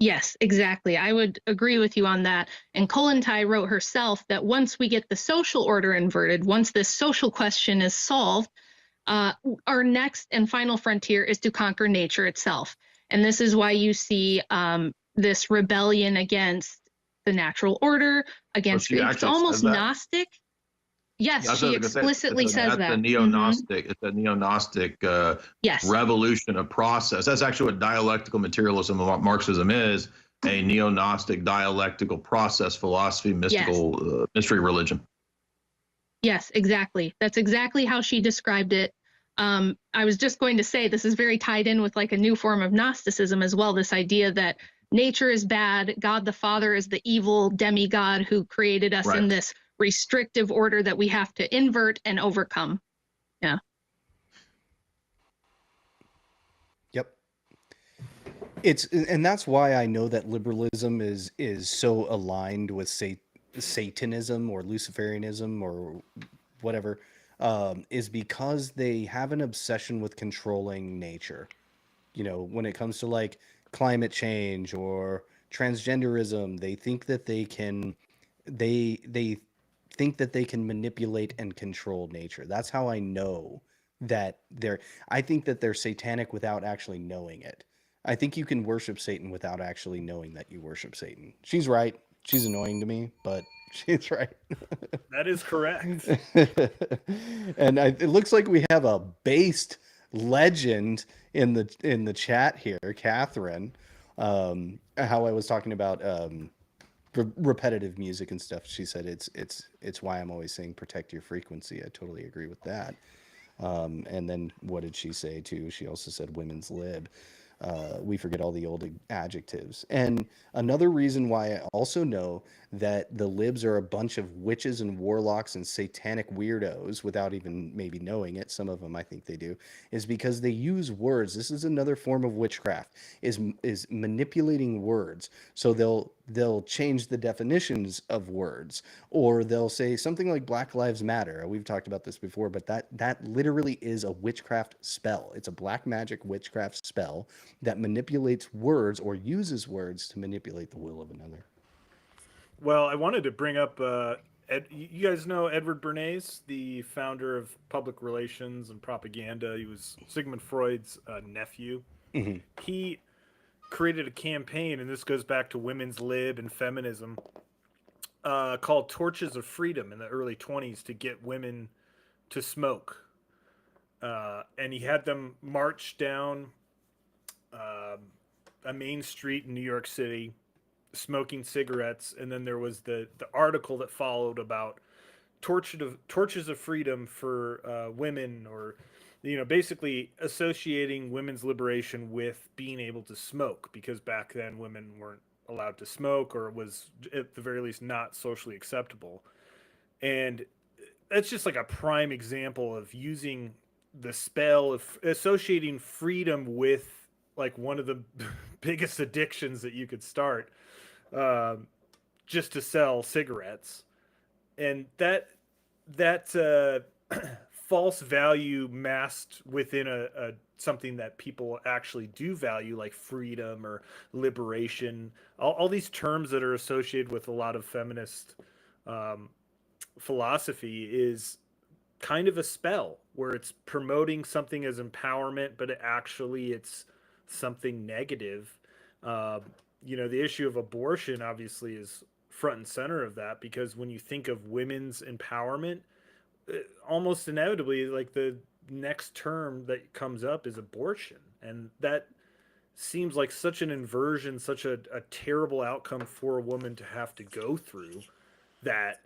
Yes, exactly. I would agree with you on that. And Kollontai wrote herself that once we get the social order inverted, once this social question is solved, our next and final frontier is to conquer nature itself. And this is why you see this rebellion against the natural order, against, it's almost Gnostic. Yes, she explicitly says that. That's a neo-Gnostic. It's a neo-Gnostic revolution of process. That's actually what dialectical materialism and Marxism is, a neo-Gnostic dialectical process philosophy, mystical mystery religion. Yes, exactly. That's exactly how she described it. I was just going to say this is very tied in with like a new form of Gnosticism as well, this idea that nature is bad, God the Father is the evil demigod who created us in this restrictive order that we have to invert and overcome. Yeah. Yep. And that's why I know that liberalism is so aligned with Satanism or Luciferianism or whatever, is because they have an obsession with controlling nature. You know, when it comes to like climate change or transgenderism, they think that they can think that they can manipulate and control nature. That's how I know that I think that they're satanic without actually knowing it. I think you can worship Satan without actually knowing that you worship Satan. She's right. She's annoying to me, but she's right. That is correct. And it looks like we have a based legend in the chat here, Catherine. How I was talking about repetitive music and stuff. She said it's why I'm always saying protect your frequency. I totally agree with that. And then what did she say too? She also said women's lib. We forget all the old adjectives. And another reason why I also know that the libs are a bunch of witches and warlocks and satanic weirdos without even maybe knowing it, some of them I think they do, is because they use words. This is another form of witchcraft, is manipulating words. So they'll change the definitions of words, or they'll say something like Black Lives Matter. We've talked about this before, but that literally is a witchcraft spell. It's a black magic witchcraft spell that manipulates words or uses words to manipulate the will of another. Well, I wanted to bring up, you guys know Edward Bernays, the founder of public relations and propaganda. He was Sigmund Freud's nephew. Mm-hmm. He created a campaign, and this goes back to women's lib and feminism, called Torches of Freedom in the early 1920s to get women to smoke. And he had them march down a main street in New York City smoking cigarettes, and then there was the article that followed about torches of freedom for women, or basically associating women's liberation with being able to smoke, because back then women weren't allowed to smoke, or it was at the very least not socially acceptable. And that's just like a prime example of using the spell of associating freedom with like one of the biggest addictions that you could start, just to sell cigarettes. And that false value masked within a something that people actually do value, like freedom or liberation, all these terms that are associated with a lot of feminist philosophy, is kind of a spell where it's promoting something as empowerment, but it's something negative. The issue of abortion obviously is front and center of that, because when you think of women's empowerment, almost inevitably, like the next term that comes up is abortion. And that seems like such an inversion, such a terrible outcome for a woman to have to go through, that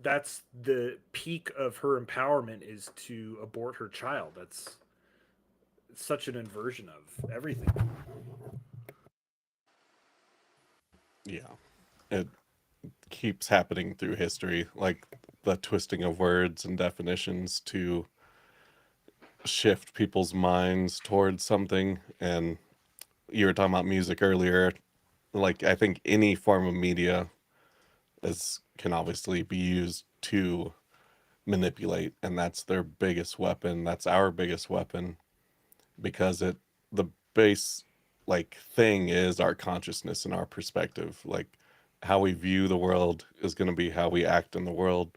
that's the peak of her empowerment, is to abort her child. That's such an inversion of everything. Yeah, it keeps happening through history. Like the twisting of words and definitions to shift people's minds towards something. And you were talking about music earlier. Like, I think any form of media can obviously be used to manipulate, and that's their biggest weapon. That's our biggest weapon, because the base thing is our consciousness and our perspective. Like, how we view the world is going to be how we act in the world.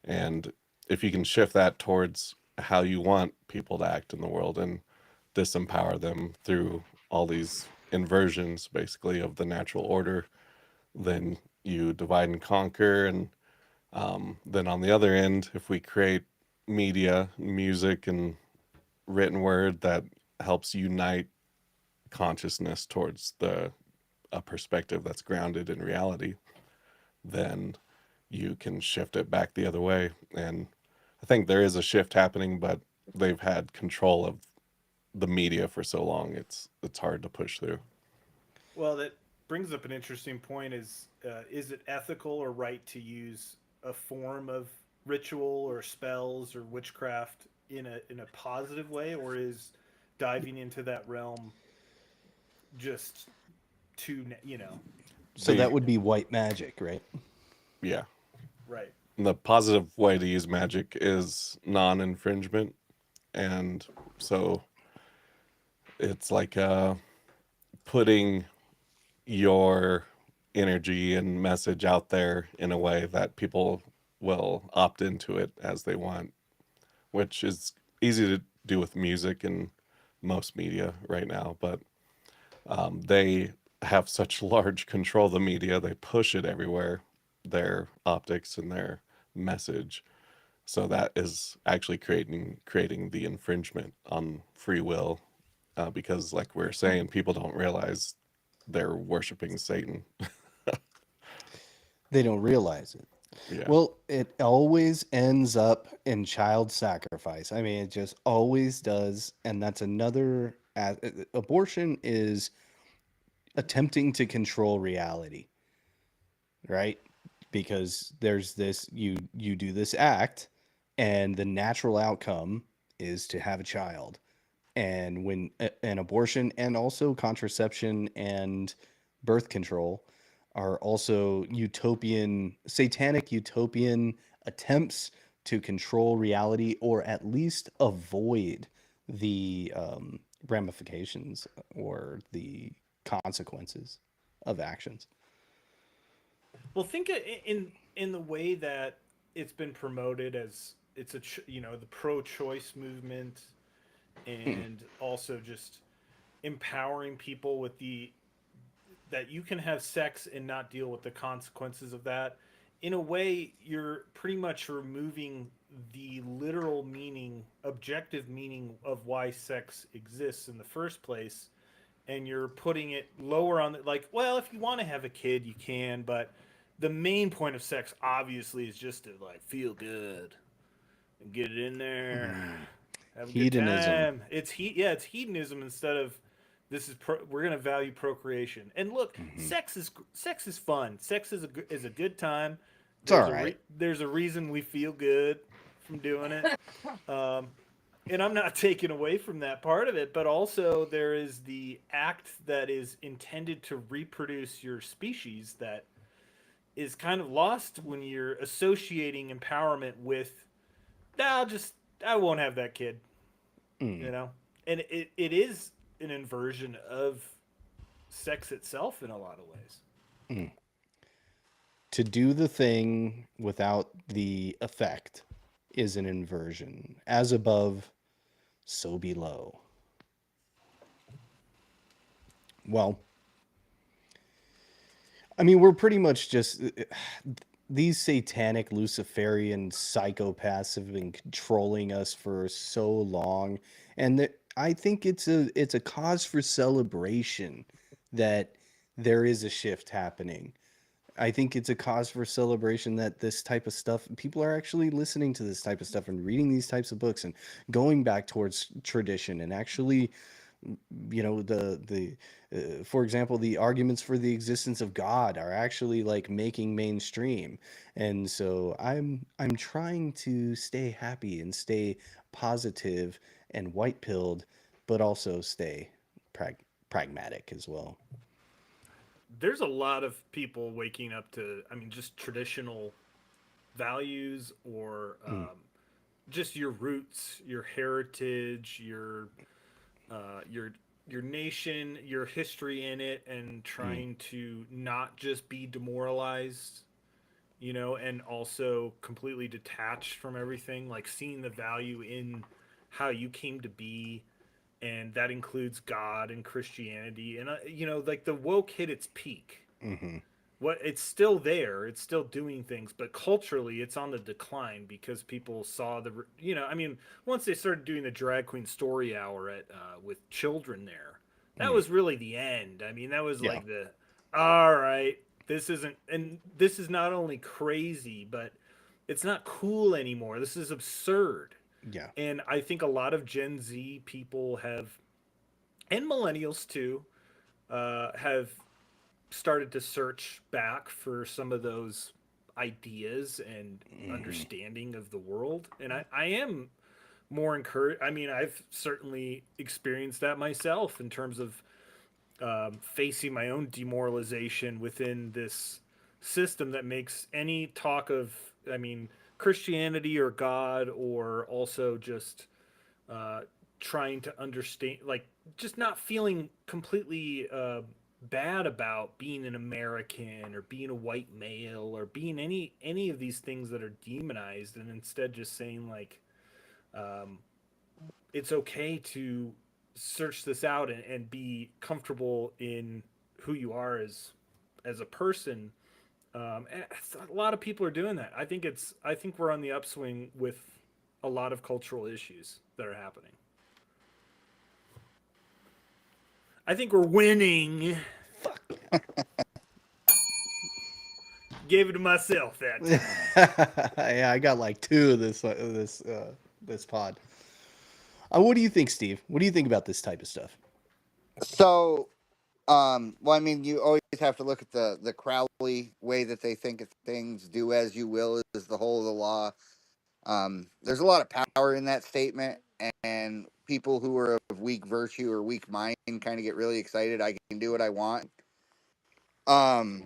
And if you can shift that towards how you want people to act in the world and disempower them through all these inversions basically of the natural order, then you divide and conquer. And then on the other end, if we create media, music, and written word that helps unite consciousness towards a perspective that's grounded in reality, then you can shift it back the other way. And I think there is a shift happening, but they've had control of the media for so long, it's hard to push through. Well, that brings up an interesting point: is it ethical or right to use a form of ritual or spells or witchcraft in a positive way, or is diving into that realm just too, So that would be white magic, right? Yeah. right? And the positive way to use magic is non-infringement. And so it's like putting your energy and message out there in a way that people will opt into it as they want, which is easy to do with music and most media right now. But they have such large control of the media, they push it everywhere, their optics and their message. So that is actually creating the infringement on free will, because like we're saying, people don't realize they're worshiping Satan. They don't realize it. Yeah. Well, it always ends up in child sacrifice. I mean, it just always does. And that's another abortion is attempting to control reality, right? Because there's this, you do this act, and the natural outcome is to have a child. And when an abortion and also contraception and birth control are also satanic utopian attempts to control reality, or at least avoid the ramifications or the consequences of actions. Well, think in the way that it's been promoted as it's the pro-choice movement, and also just empowering people with that you can have sex and not deal with the consequences of that. In a way, you're pretty much removing the literal meaning, objective meaning of why sex exists in the first place, and you're putting it lower on well, if you want to have a kid, you can, but the main point of sex obviously is just to feel good and get it in there, have a good Hedonism. time. It's hedonism instead of we're gonna value procreation. And look, sex is fun. Sex is a good time. It's all right. There's a reason we feel good from doing it. And I'm not taking away from that part of it, but also there is the act that is intended to reproduce your species that is kind of lost when you're associating empowerment with, I won't have that kid, and it is an inversion of sex itself in a lot of ways. To do the thing without the effect is an inversion. As above, so below. Well, I mean, we're pretty much just these satanic Luciferian psychopaths have been controlling us for so long, and I think it's a cause for celebration that there is a shift happening. I think it's a cause for celebration that this type of stuff, people are actually listening to this type of stuff and reading these types of books and going back towards tradition and actually you know, for example, the arguments for the existence of God are actually like making mainstream. And so I'm trying to stay happy and stay positive and white-pilled, but also stay pragmatic as well. There's a lot of people waking up to, I mean, just traditional values or Mm, just your roots, your heritage, uh, your your nation, your history in it, and mm, trying to not just be demoralized, you know, and also completely detached from everything, like seeing the value in how you came to be, and that includes God and Christianity, and you know, like the woke hit its peak. mm-hmm. What it's still there, it's still doing things, but culturally it's on the decline because people saw you know, I mean, once they started doing the drag queen story hour at with children there, that Mm, was really the end. I mean, that was yeah, like the all right, this isn't, and this is not only crazy, but it's not cool anymore. This is absurd. yeah. And I think a lot of Gen Z people have, and millennials too, have started to search back for some of those ideas and Hmm. understanding of the world. And I am more encouraged. I mean, I've certainly experienced that myself in terms of facing my own demoralization within this system that makes any talk of, I mean, Christianity or God, or also just uh, trying to understand, like, just not feeling completely bad about being an American or being a white male or being any of these things that are demonized, and instead just saying like, um, it's okay to search this out and be comfortable in who you are as a person. And a lot of people are doing that. I think we're on the upswing with a lot of cultural issues that are happening. I think we're winning. Fuck. Gave it to myself that time. Yeah, I got like two of this pod. What do you think, Steve? What do you think about this type of stuff? So, well, I mean, you always have to look at the Crowley way that they think of things. Do as you will is the whole of the law. There's a lot of power in that statement, and people who are of weak virtue or weak mind kind of get really excited. I can do what I want. Um,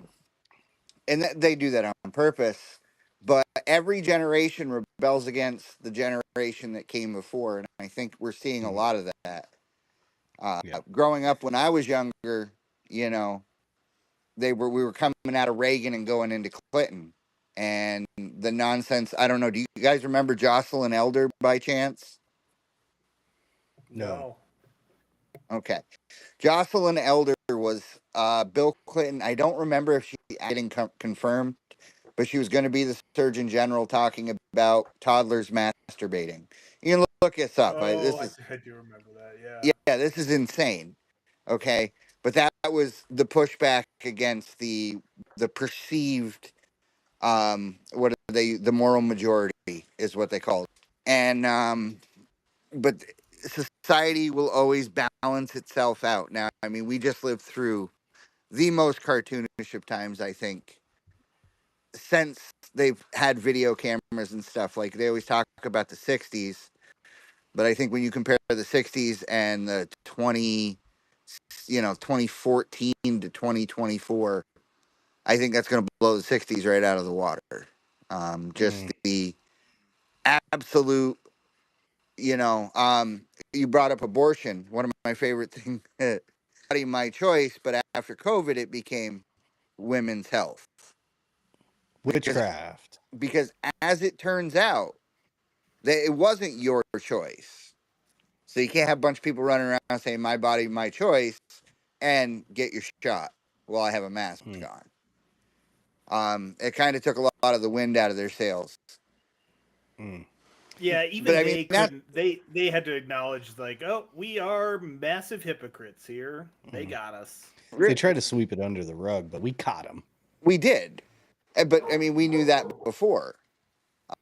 and they do that on purpose. But every generation rebels against the generation that came before, and I think we're seeing a Mm, lot of that. yeah. Growing up when I was younger, you know, we were coming out of Reagan and going into Clinton, and the nonsense. I don't know. Do you guys remember Jocelyn Elder by chance? No. No. Okay, Jocelyn Elder was Bill Clinton. I don't remember if she getting confirmed, but she was going to be the Surgeon General talking about toddlers masturbating. You can look this up. Oh, This is I do remember that. Yeah. yeah, this is insane. Okay, but that was the pushback against the perceived what are they, the moral majority is what they call it. And but society will always balance itself out. Now, I mean, we just lived through the most cartoonish of times, I think, since they've had video cameras and stuff. Like they always talk about the 60s, but I think when you compare the 60s and the 2014 to 2024, I think that's going to blow the 60s right out of the water. Just Mm, the absolute, you brought up abortion. One of my favorite things, body my choice, but after COVID, it became women's health because witchcraft. because as it turns out, that it wasn't your choice. So you can't have a bunch of people running around saying "my body, my choice" and get your shot while I have a mask Mm, on. It kind of took a lot of the wind out of their sails. mm. Yeah, But even I mean, they that couldn't. They had to acknowledge like, oh, we are massive hypocrites here. They got us. They tried to sweep it under the rug, but we caught them. we did. But I mean, we knew that before.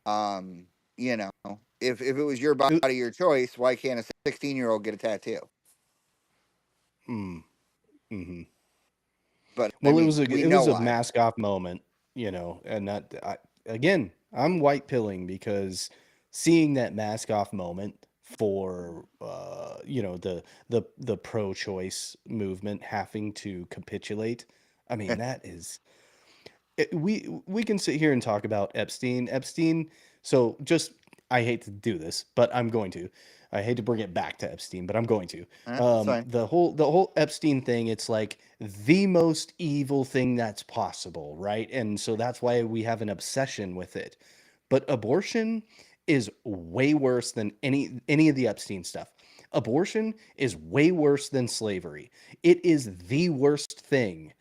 Um, you know, if it was your body, your choice, why can't a 16-year-old get a tattoo? Mm. Mm-hmm. But Well, I it mean, was a we it know was a why. mask off moment, and again, I'm white pilling because seeing that mask off moment for the pro-choice movement having to capitulate. I mean, that is we can sit here and talk about Epstein. So just I hate to do this, but I'm going to. I hate to bring it back to Epstein, but I'm going to. That's fine. The whole Epstein thing, it's like the most evil thing that's possible, right? And so that's why we have an obsession with it. But abortion is way worse than any of the Epstein stuff. Abortion is way worse than slavery. It is the worst thing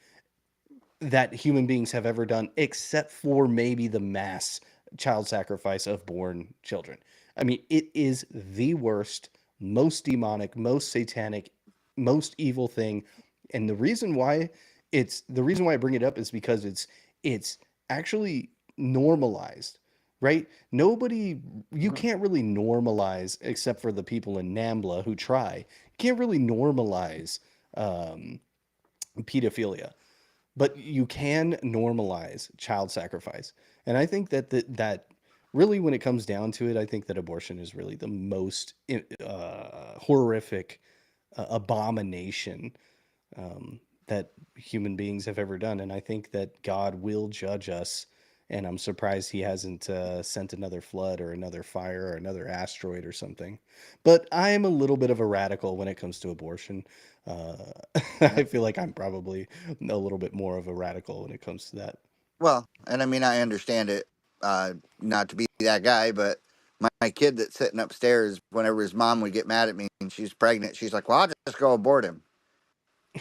that human beings have ever done, except for maybe the mass child sacrifice of born children. I mean, it is the worst, most demonic, most satanic, most evil thing. And the reason why I bring it up is because it's actually normalized, right? You can't really normalize, except for the people in NAMBLA who try. You can't really normalize pedophilia, but you can normalize child sacrifice. And I think that really, when it comes down to it, I think that abortion is really the most horrific abomination that human beings have ever done. And I think that God will judge us. And I'm surprised he hasn't sent another flood or another fire or another asteroid or something. But I am a little bit of a radical when it comes to abortion. Uh, I feel like I'm probably a little bit more of a radical when it comes to that. Well, and I mean, I understand it, not to be that guy, but my kid that's sitting upstairs, whenever his mom would get mad at me and she's pregnant, she's like, well, I'll just go abort him.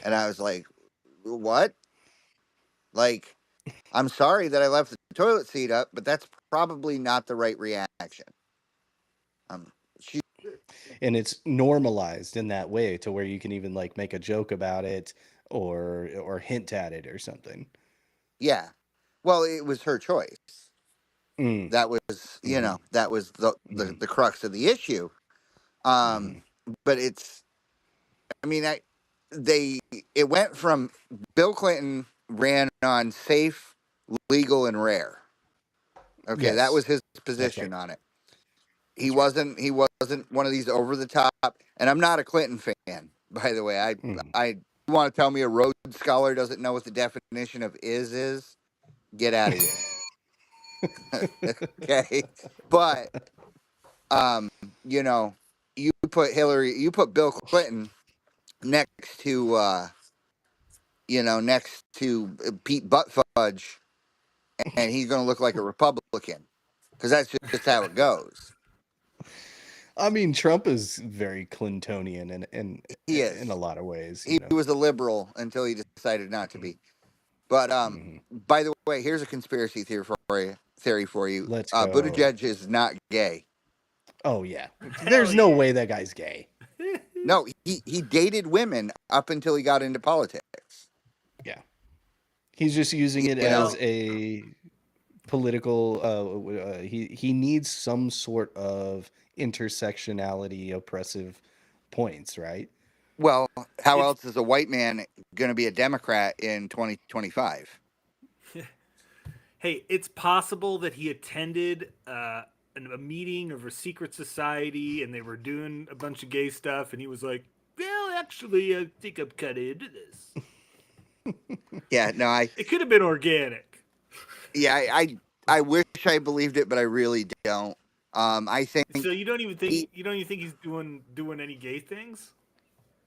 And I was like, what? Like, I'm sorry that I left the toilet seat up, but that's probably not the right reaction. She, And it's normalized in that way to where you can even like make a joke about it or hint at it or something. yeah. Well, it was her choice. Mm, That was, hmm that was hmm the crux of the issue. hmm But I mean, it went from Bill Clinton ran on safe, legal, and rare. Okay, that Yes, was his that's right. position on it. He That's right. wasn't he wasn't one of these over the top. And I'm not a Clinton fan, by the way. Mm. I you want to tell me a Rhodes Scholar doesn't know what the definition of is? Get out of here. Okay, but um, you know, you put Bill Clinton next to Pete Buttfudge, and he's going to look like a Republican because that's just how it goes. I mean, Trump is very Clintonian He in a is. lot of ways, He was a liberal until he decided not to be. But Mhm. by the way, here's a conspiracy theory for you. Let's go. Buttigieg is not gay. Oh yeah, Hell there's no yeah. way that guy's gay. No, he dated women up until he got into politics. Yeah, he's just using it You know, as a political. He needs some sort of intersectionality, oppressive points, right? well, how It's else is a white man going to be a Democrat in 2025? hey, it's possible that he attended a meeting of a secret society and they were doing a bunch of gay stuff, and he was like, "Well, actually, I think I'm kind of into this." Yeah, no, It could have been organic. I wish I believed it, but I really don't. I think So you don't even think he, he's doing any gay things?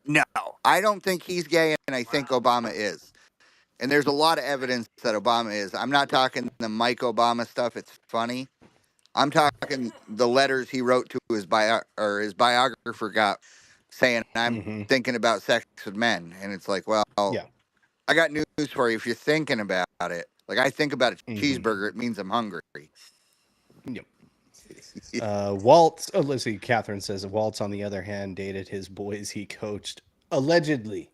no, I don't think he's gay, and I think Obama is. And there's a lot of evidence that Obama is. I'm not talking the Mike Obama stuff. It's funny. I'm talking the letters he wrote to his his biographer got saying, I'm Hmm thinking about sex with men. And it's like, well, Yeah. I got news for you. If you're thinking about it, like I think about a hmm cheeseburger, it means I'm hungry. Yep. Walt. Oh, let's see. Catherine says Waltz, on the other hand, dated his boys he coached allegedly.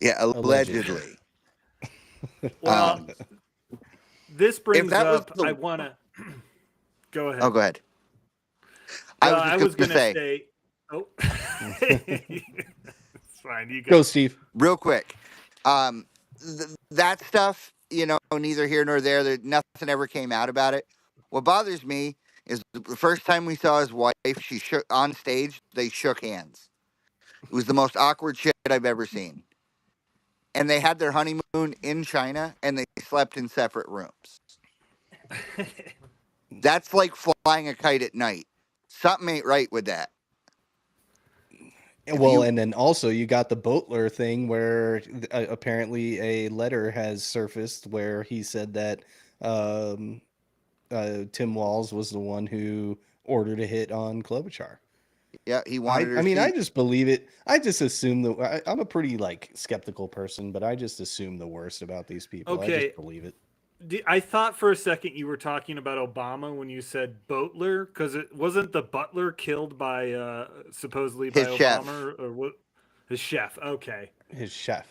Yeah, Allegedly. allegedly. Well, this If brings that was up. I the, want to go oh, ahead. go ahead. I Well, was just I going was to gonna say, say. Oh, it's fine. You Go, Steve. Real quick. That stuff, neither here nor there. Nothing ever came out about it. What bothers me is the first time we saw his wife, she shook on stage. They shook hands. It was the most awkward shit I've ever seen. And they had their honeymoon in China, and they slept in separate rooms. That's like flying a kite at night. Something ain't right with that. Well, and then also you got the Boatler thing where apparently a letter has surfaced where he said that Tim Walz was the one who ordered a hit on Klobuchar. Yeah, he wanted I just believe it. I just assume that I'm a pretty skeptical person, but I just assume the worst about these people. Okay. I just believe it. I thought for a second you were talking about Obama when you said Boatler, because it wasn't the butler killed by supposedly by his chef. Obama or what? His chef. Okay. His chef.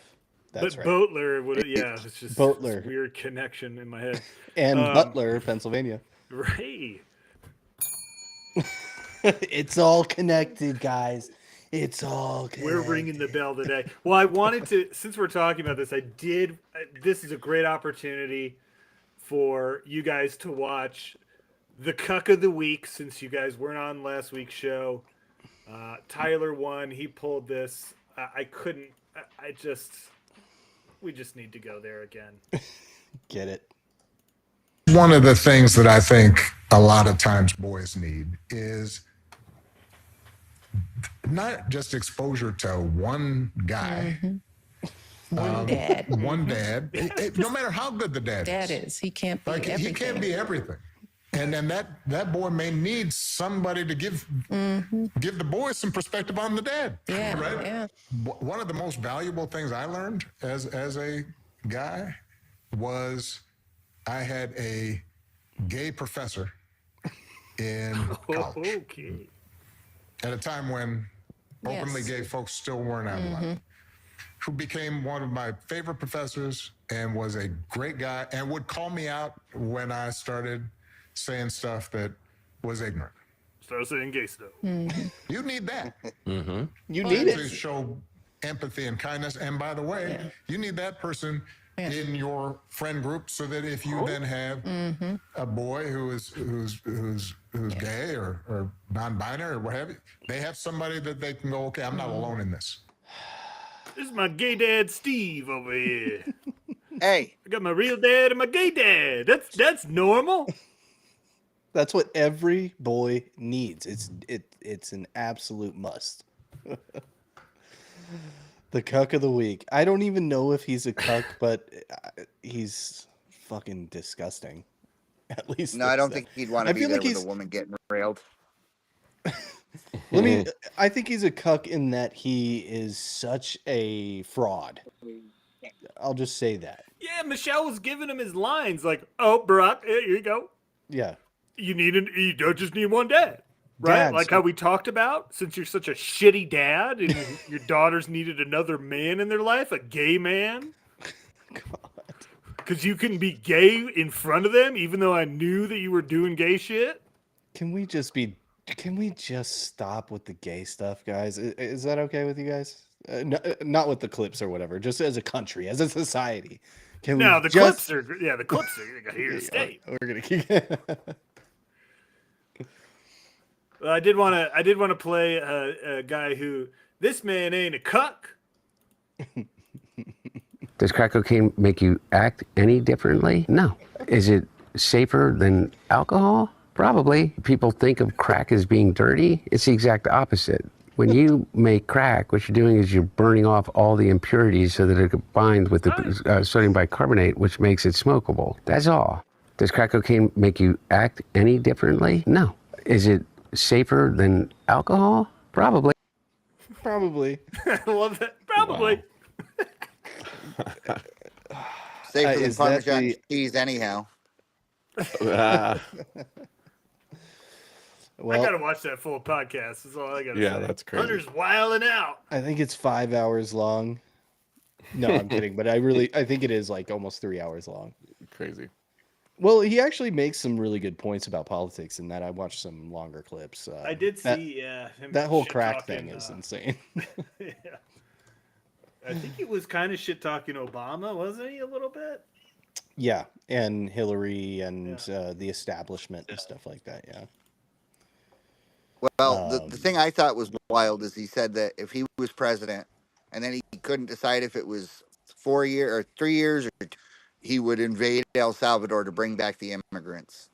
That's right. Boatler would it's just Boatler. This weird connection in my head. And Butler, Pennsylvania. Right. It's all connected, guys. It's all connected. We're ringing the bell today. Well, I wanted to, since we're talking about this, this is a great opportunity for you guys to watch the Cuck of the Week, since you guys weren't on last week's show. Tyler won. He pulled this. We just need to go there again. Get it. One of the things that I think a lot of times boys need is not just exposure to one guy. One dad. One dad. No matter how good the dad is. He can't be everything. He can't be everything. And then that boy may need somebody to give the boy some perspective on the dad. Yeah, right? yeah. One of the most valuable things I learned as a guy was I had a gay professor in college. Okay. At a time when openly gay folks still weren't out a lot. Who became one of my favorite professors and was a great guy and would call me out when I started saying stuff that was ignorant. Start saying gay stuff. You need that. You need it to show empathy and kindness. And by the way, you need that person in your friend group so that if you then have a boy who's gay or non-binary or what have you, they have somebody that they can go, okay, I'm not alone in this. This is my gay dad, Steve, over here. Hey, I got my real dad and my gay dad. That's normal. That's what every boy needs. It's an absolute must. The Cuck of the Week. I don't even know if he's a cuck, but he's fucking disgusting. At least no, I don't think he'd want to be there with a woman getting railed. I think he's a cuck in that he is such a fraud. I'll just say that. Yeah, Michelle was giving him his lines like, "Oh, Barack, here you go. Yeah. You don't just need one dad, right? Dads. Like how we talked about. Since you're such a shitty dad, and your daughters needed another man in their life, a gay man. Because you can be gay in front of them, even though I knew that you were doing gay shit. Can we just stop with the gay stuff, guys? Is that okay with you guys? Not with the clips or whatever. Just as a country, as a society. The clips are here to stay. We're gonna keep. Well, I did want to play a guy who, this man ain't a cuck. Does crack cocaine make you act any differently? No. Is it safer than alcohol? Probably. People think of crack as being dirty. It's the exact opposite. When you make crack, what you're doing is you're burning off all the impurities so that it binds with the sodium bicarbonate, which makes it smokable. That's all. Does crack cocaine make you act any differently? No. Is it safer than alcohol? Probably. Probably. I love that. Probably. Wow. Safer than Parmesan cheese, anyhow. Well, I gotta watch that full podcast. That's all I gotta say. Yeah, that's crazy. Hunter's wilding out. I think it's 5 hours long. No, I'm kidding, but I think it is like almost 3 hours long. Crazy. Well, he actually makes some really good points about politics in that. I watched some longer clips. I did see, him that whole shit crack talking, thing is insane. Yeah. I think he was kind of shit talking Obama, wasn't he? A little bit. Yeah, and Hillary and the establishment and stuff like that. Yeah. Well, the thing I thought was wild is he said that if he was president, and then he couldn't decide if it was 4 years or 3 years, or he would invade El Salvador to bring back the immigrants.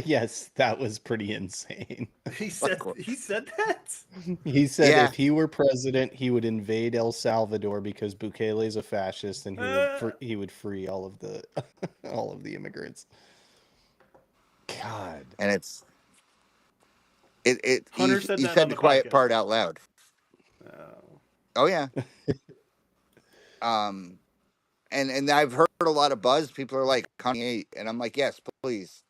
Yes, that was pretty insane. He said that. He said Yeah. if he were president, he would invade El Salvador because Bukele is a fascist, and he would free all of the all of the immigrants. God, And Hunter he said that on said the the quiet podcast. part out loud. Oh yeah. And I've heard a lot of buzz. People are like, "Kanye," and I'm like, "Yes, please."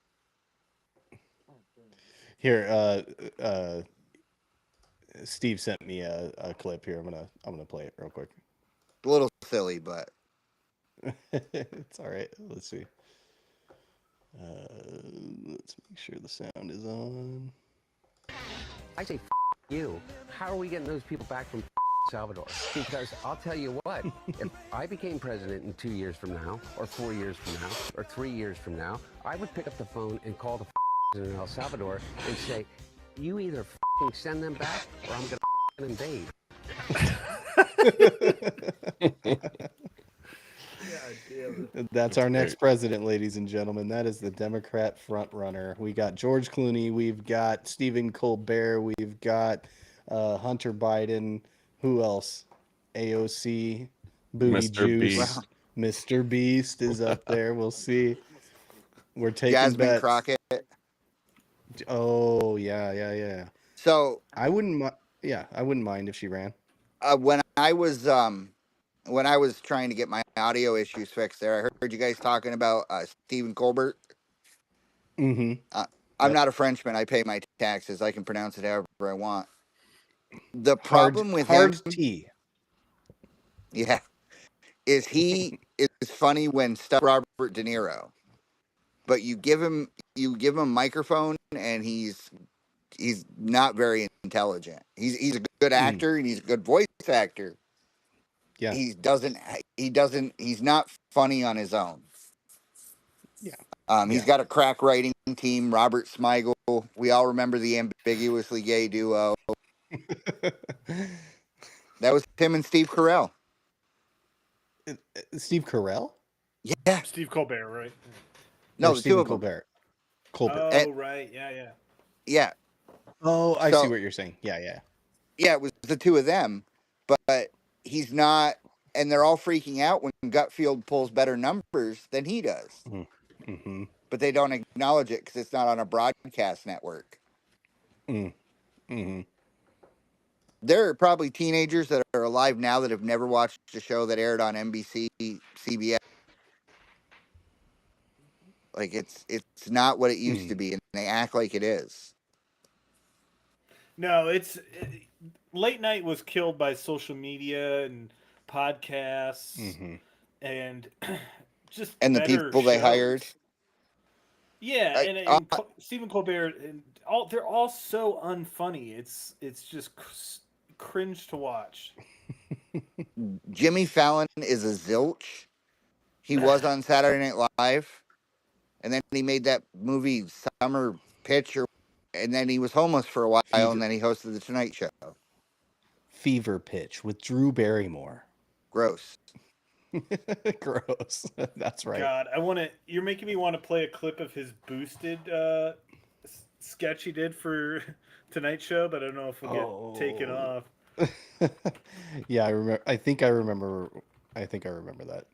here, Steve sent me a clip here. I'm gonna play it real quick. A little silly, but It's all right. Let's see. Let's make sure the sound is on. I say, you. How are we getting those people back from Salvador? Because I'll tell you what, if I became president in 2 years from now, or 4 years from now, or 3 years from now, I would pick up the phone and call the in El Salvador and say, you either send them back or I'm going to invade. That's our next president, ladies and gentlemen. That is the Democrat front runner. We got George Clooney, we've got Stephen Colbert, we've got Hunter Biden. Who else? AOC, Booty Mr. Juice, Beast. Mr. Beast is up there. We'll see. We're taking Jasmine bets. Crockett. Oh yeah. So I wouldn't. I wouldn't mind if she ran. when I was trying to get my audio issues fixed, there, I heard you guys talking about Stephen Colbert. Mm-hmm. I'm not a Frenchman. I pay my taxes. I can pronounce it however I want. The problem with him, T. Yeah, is he is funny when stuff Robert De Niro, but you give him a microphone and he's not very intelligent. He's a good actor and he's a good voice actor. Yeah. He's not funny on his own. Yeah. He's got a crack writing team, Robert Smigel. We all remember the ambiguously gay duo. That was him and Steve Carell. Steve Carell? Yeah. Steve Colbert, right? No, or the Stephen two of them. Colbert. Oh, right. Yeah. Yeah. Oh, I see what you're saying. Yeah. Yeah, it was the two of them, but he's not, and they're all freaking out when Gutfield pulls better numbers than he does. Mm-hmm. But they don't acknowledge it because it's not on a broadcast network. Mm-hmm. There are probably teenagers that are alive now that have never watched a show that aired on NBC, CBS. Like it's not what it used to be, and they act like it is. No, late night was killed by social media and podcasts and just and the better people they shows. hired. Yeah, and Stephen Colbert and they're all so unfunny. It's just cringe to watch. Jimmy Fallon is a zilch. He was on Saturday Night Live, and then he made that movie Summer Pitch, and then he was homeless for a while, and then he hosted the Tonight Show. Fever Pitch with Drew Barrymore. Gross. Gross. That's right. God, you're making me want to play a clip of his boosted sketch he did for Tonight Show, but I don't know if we'll get taken off. Yeah, I remember. I think I remember that.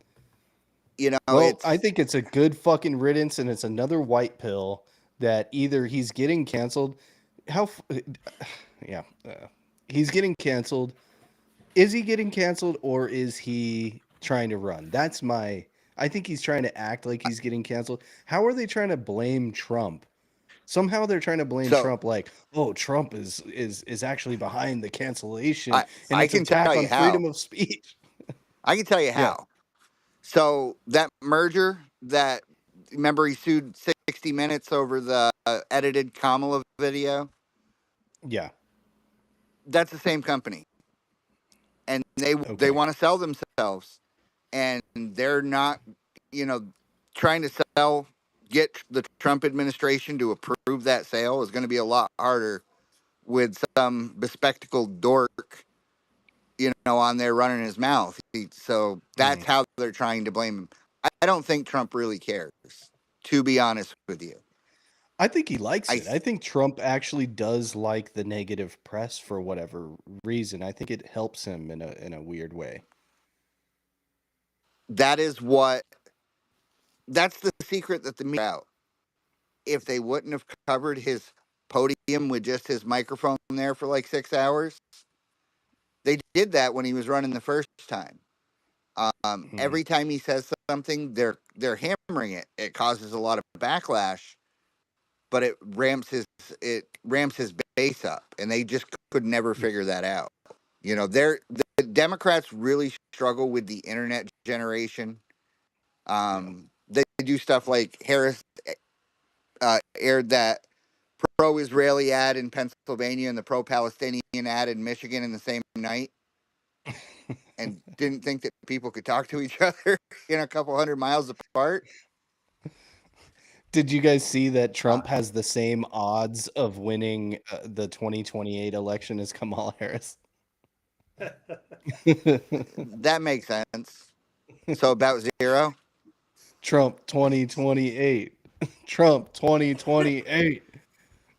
You know, well, I think it's a good fucking riddance, and it's another white pill that either he's getting canceled. He's getting canceled. Is he getting canceled, or is he trying to run? I think he's trying to act like he's getting canceled. How are they trying to blame Trump? Somehow they're trying to blame Trump, like, oh, Trump is actually behind the cancellation, and it's an attack on freedom of speech. I can tell you how. Yeah. So that merger, remember he sued 60 Minutes over the edited Kamala video? Yeah. That's the same company. and they want to sell themselves, and they're not, trying to get the Trump administration to approve that sale is going to be a lot harder with some bespectacled dork, on there running his mouth. So that's how they're trying to blame him. I don't think Trump really cares, to be honest with you. I think he likes it. I think Trump actually does like the negative press for whatever reason. I think it helps him in a weird way. That's the secret that the media out. If they wouldn't have covered his podium with just his microphone there for like 6 hours, they did that when he was running the first time. Every time he says something, they're hammering it. It causes a lot of backlash, but it ramps his base up, and they just could never figure that out. The Democrats really struggle with the internet generation. They do stuff like Harris aired that pro-Israeli ad in Pennsylvania and the pro-Palestinian ad in Michigan in the same night, and didn't think that people could talk to each other a couple hundred miles apart. Did you guys see that Trump has the same odds of winning the 2028 election as Kamala Harris? That makes sense. So about 0? Trump 2028. Trump 2028.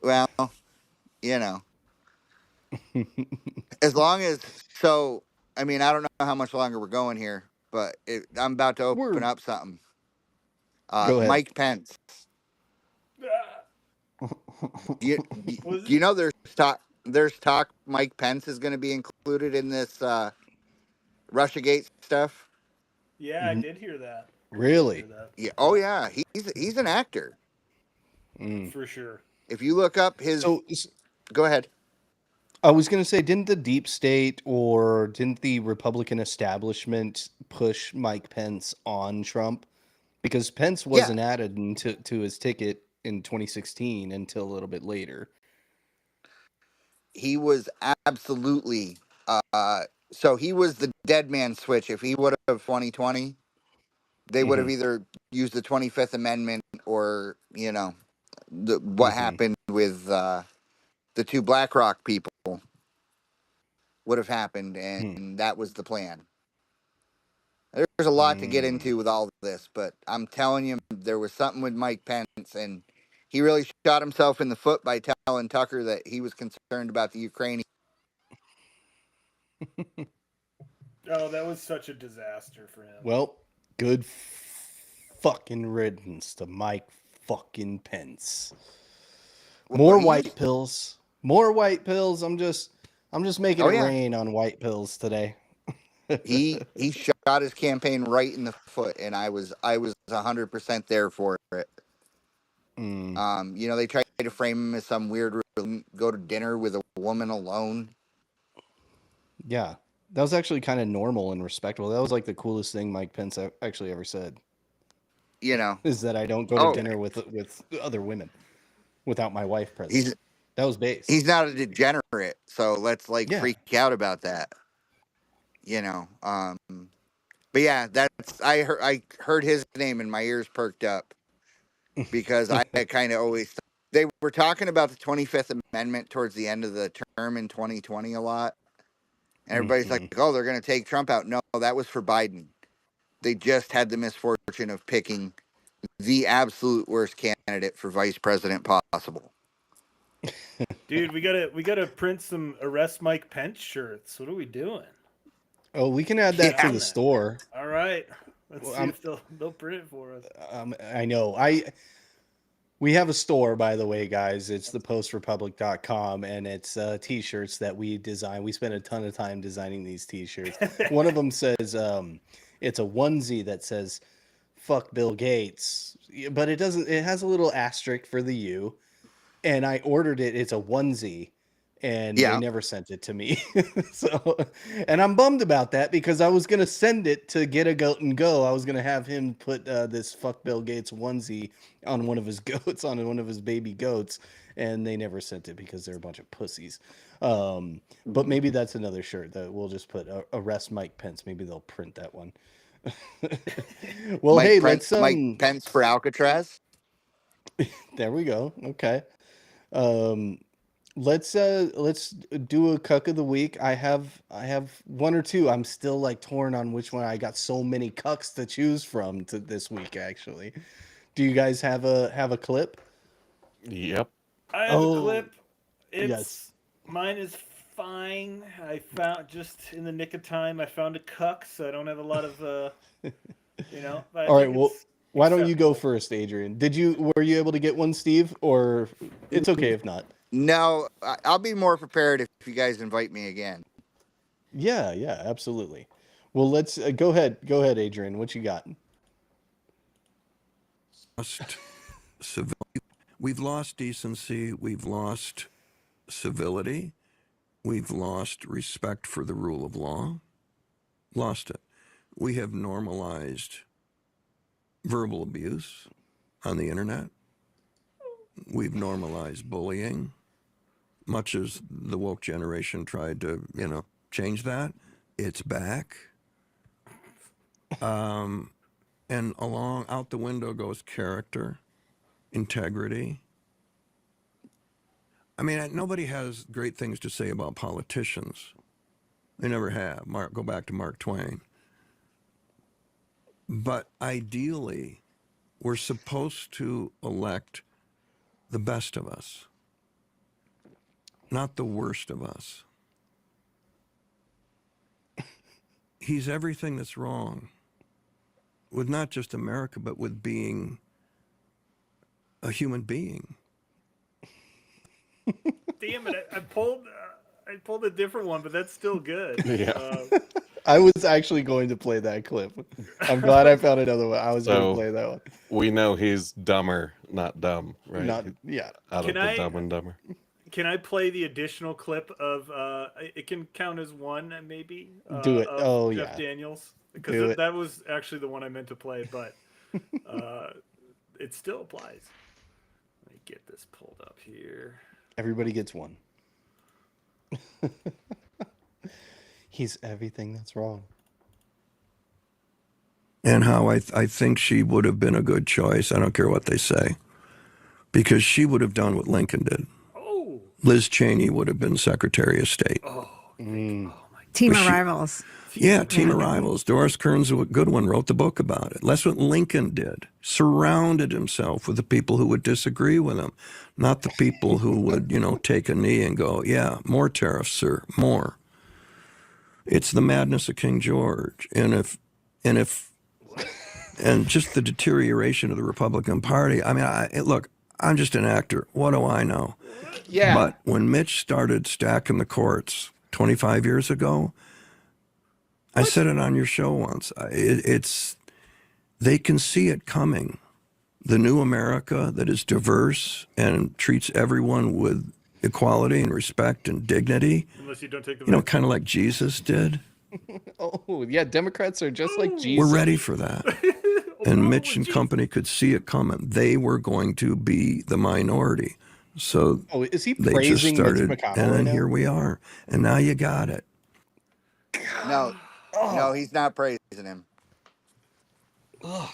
Well, as long as, I don't know how much longer we're going here, but I'm about to open up something. Go ahead. Mike Pence. There's talk Mike Pence is going to be included in this Russiagate stuff. Yeah, I did hear that. Really? Yeah. Oh yeah, he's an actor. For sure. If you look up his, go ahead. I was going to say, didn't the deep state or didn't the Republican establishment push Mike Pence on Trump? Because Pence wasn't added to his ticket in 2016 until a little bit later. He was absolutely, so he was the dead man switch. If he would have 2020, they would have either used the 25th Amendment or, what happened with the two BlackRock people would have happened, and that was the plan. There's a lot to get into with all of this, but I'm telling you, there was something with Mike Pence, and he really shot himself in the foot by telling Tucker that he was concerned about the Ukrainians. Oh, that was such a disaster for him. Well, good fucking riddance to Mike fucking Pence. More white pills. More white pills. I'm just making it rain on white pills today. He shot his campaign right in the foot, and I was 100% there for it. They tried to frame him as some weird go to dinner with a woman alone. Yeah, that was actually kind of normal and respectable. That was like the coolest thing Mike Pence actually ever said. Is that I don't go to dinner with other women without my wife present. That was base. He's not a degenerate, so let's freak out about that. But yeah, I heard his name and my ears perked up because I kind of always they were talking about the 25th Amendment towards the end of the term in 2020 a lot, and everybody's like, "Oh, they're going to take Trump out." No, that was for Biden. They just had the misfortune of picking the absolute worst candidate for vice president possible. Dude, we gotta print some Arrest Mike Pence shirts. What are we doing? Oh, we can add that to the store. All right. Let's see if they'll print it for us. I know. We have a store, by the way, guys. It's thepostrepublic.com, and it's t-shirts that we design. We spent a ton of time designing these t-shirts. One of them says it's a onesie that says "fuck Bill Gates," but it has a little asterisk for the U. And I ordered it. It's a onesie. And they never sent it to me. And I'm bummed about that because I was going to send it to Get a Goat and Go. I was going to have him put this fuck Bill Gates onesie on one of his goats, on one of his baby goats. And they never sent it because they're a bunch of pussies. But maybe that's another shirt that we'll just put arrest Mike Pence. Maybe they'll print that one. Well, hey, let's Mike Pence for Alcatraz. There we go. Okay. Let's do a cuck of the week. I have one or two. I'm still like torn on which one. I got so many cucks to choose from this week actually. Do you guys have a clip? Yep. I have a clip. Yes. Mine is fine. I found just in the nick of time. I found a cuck, so I don't have a lot of All right. Well, why don't you go first, Adrian? Were you able to get one, Steve? Or it's okay if not. No, I'll be more prepared if you guys invite me again. Yeah, absolutely. Well, let's go ahead, Adrian. What you got? We've lost decency. We've lost civility. We've lost respect for the rule of law. Lost it. We have normalized verbal abuse on the internet. We've normalized bullying, much as the woke generation tried to, change that. It's back. And out the window goes character, integrity. I mean, nobody has great things to say about politicians. They never have. Go back to Mark Twain. But ideally, we're supposed to elect the best of us, not the worst of us. He's everything that's wrong with not just America, but with being a human being. Damn it! I pulled a different one, but that's still good. Yeah. I was actually going to play that clip. I'm glad I found another one. I was going to play that one. We know he's dumber, not dumb, right? Out of the Dumb and Dumber. Can I play the additional clip of? It can count as one, maybe. Do it. Of Jeff Daniels, because that was actually the one I meant to play, but it still applies. Let me get this pulled up here. Everybody gets one. He's everything that's wrong. And how I think she would have been a good choice. I don't care what they say. Because she would have done what Lincoln did. Oh. Liz Cheney would have been Secretary of State. Oh. Team of Rivals. Yeah, Team of Rivals. Doris Kearns Goodwin wrote the book about it. That's what Lincoln did. Surrounded himself with the people who would disagree with him, not the people who would, take a knee and go, yeah, more tariffs, sir, more. It's the madness of King George. And just the deterioration of the Republican Party. I mean, look, I'm just an actor. What do I know? Yeah. But when Mitch started stacking the courts 25 years ago, I said it on your show once. They can see it coming. The new America that is diverse and treats everyone with equality and respect and dignity. Unless you don't take the kind of like Jesus did. Oh, yeah, Democrats are just like Jesus. We're ready for that. And Mitch and company could see it coming. They were going to be the minority. So is he they just started, Mitch McConnell and then right here we are. And now you got it. No, he's not praising him. Ugh.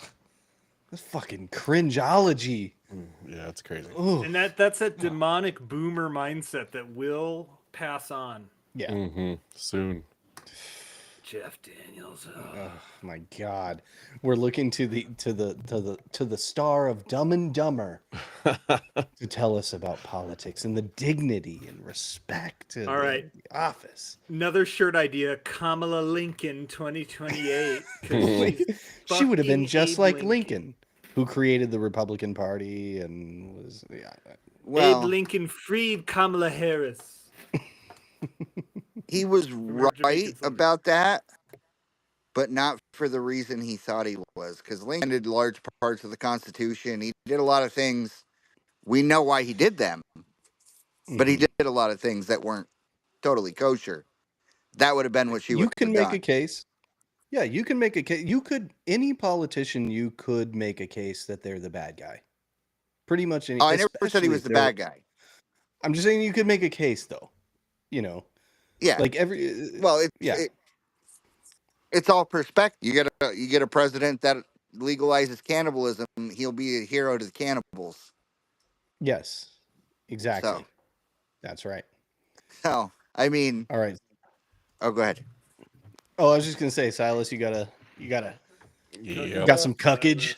That's fucking cringeology. Yeah, it's crazy. Ugh. And that's a demonic boomer mindset that will pass on. Yeah. Mm-hmm. Soon. Jeff Daniels. Oh my God, we're looking to the star of Dumb and Dumber to tell us about politics and the dignity and respect of the office. Another shirt idea: Kamala Lincoln 2028. She would have been just like Lincoln, who created the Republican Party and was Abe Lincoln freed Kamala Harris. He was right about that, but not for the reason he thought he was. Because Lincoln did large parts of the Constitution. He did a lot of things. We know why he did them. But he did a lot of things that weren't totally kosher. That would have been what she would have done. You can make a case. Yeah, you can make a case. Any politician, you could make a case that they're the bad guy. Pretty much any. I never said he was the bad guy. I'm just saying you could make a case, though. you know, Yeah. like every Well, yeah. It's all perspective. You get a president that legalizes cannibalism, he'll be a hero to the cannibals. Yes, exactly. So, That's right. so I mean, all right. Oh, go ahead. Oh, I was just gonna say, Silas, you got some cuckage.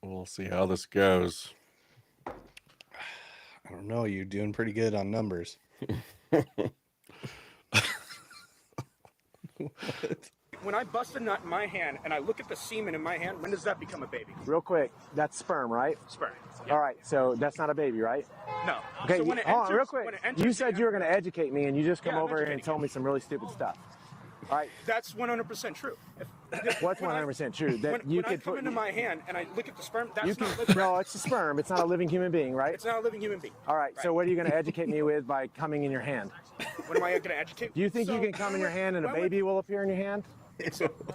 We'll see how this goes. I don't know. You're doing pretty good on numbers. When I bust a nut in my hand and I look at the semen in my hand, when does that become a baby? Real quick, that's sperm, right? Sperm. Yeah. All right, so that's not a baby, right? No. Okay, So when it hold enters, on, real quick. when it enters You said you were going to educate me, and you just come Yeah, I'm over here and educating told me some really stupid stuff. All right. That's 100% true. What's 100% true? That when I come into my hand and I look at the sperm, that's not living. No, it's a sperm. It's not a living human being, right? It's not a living human being. All right, so what are you going to educate me with by coming in your hand? What am I going to educate? Do you think you can come in your hand and a baby will appear in your hand?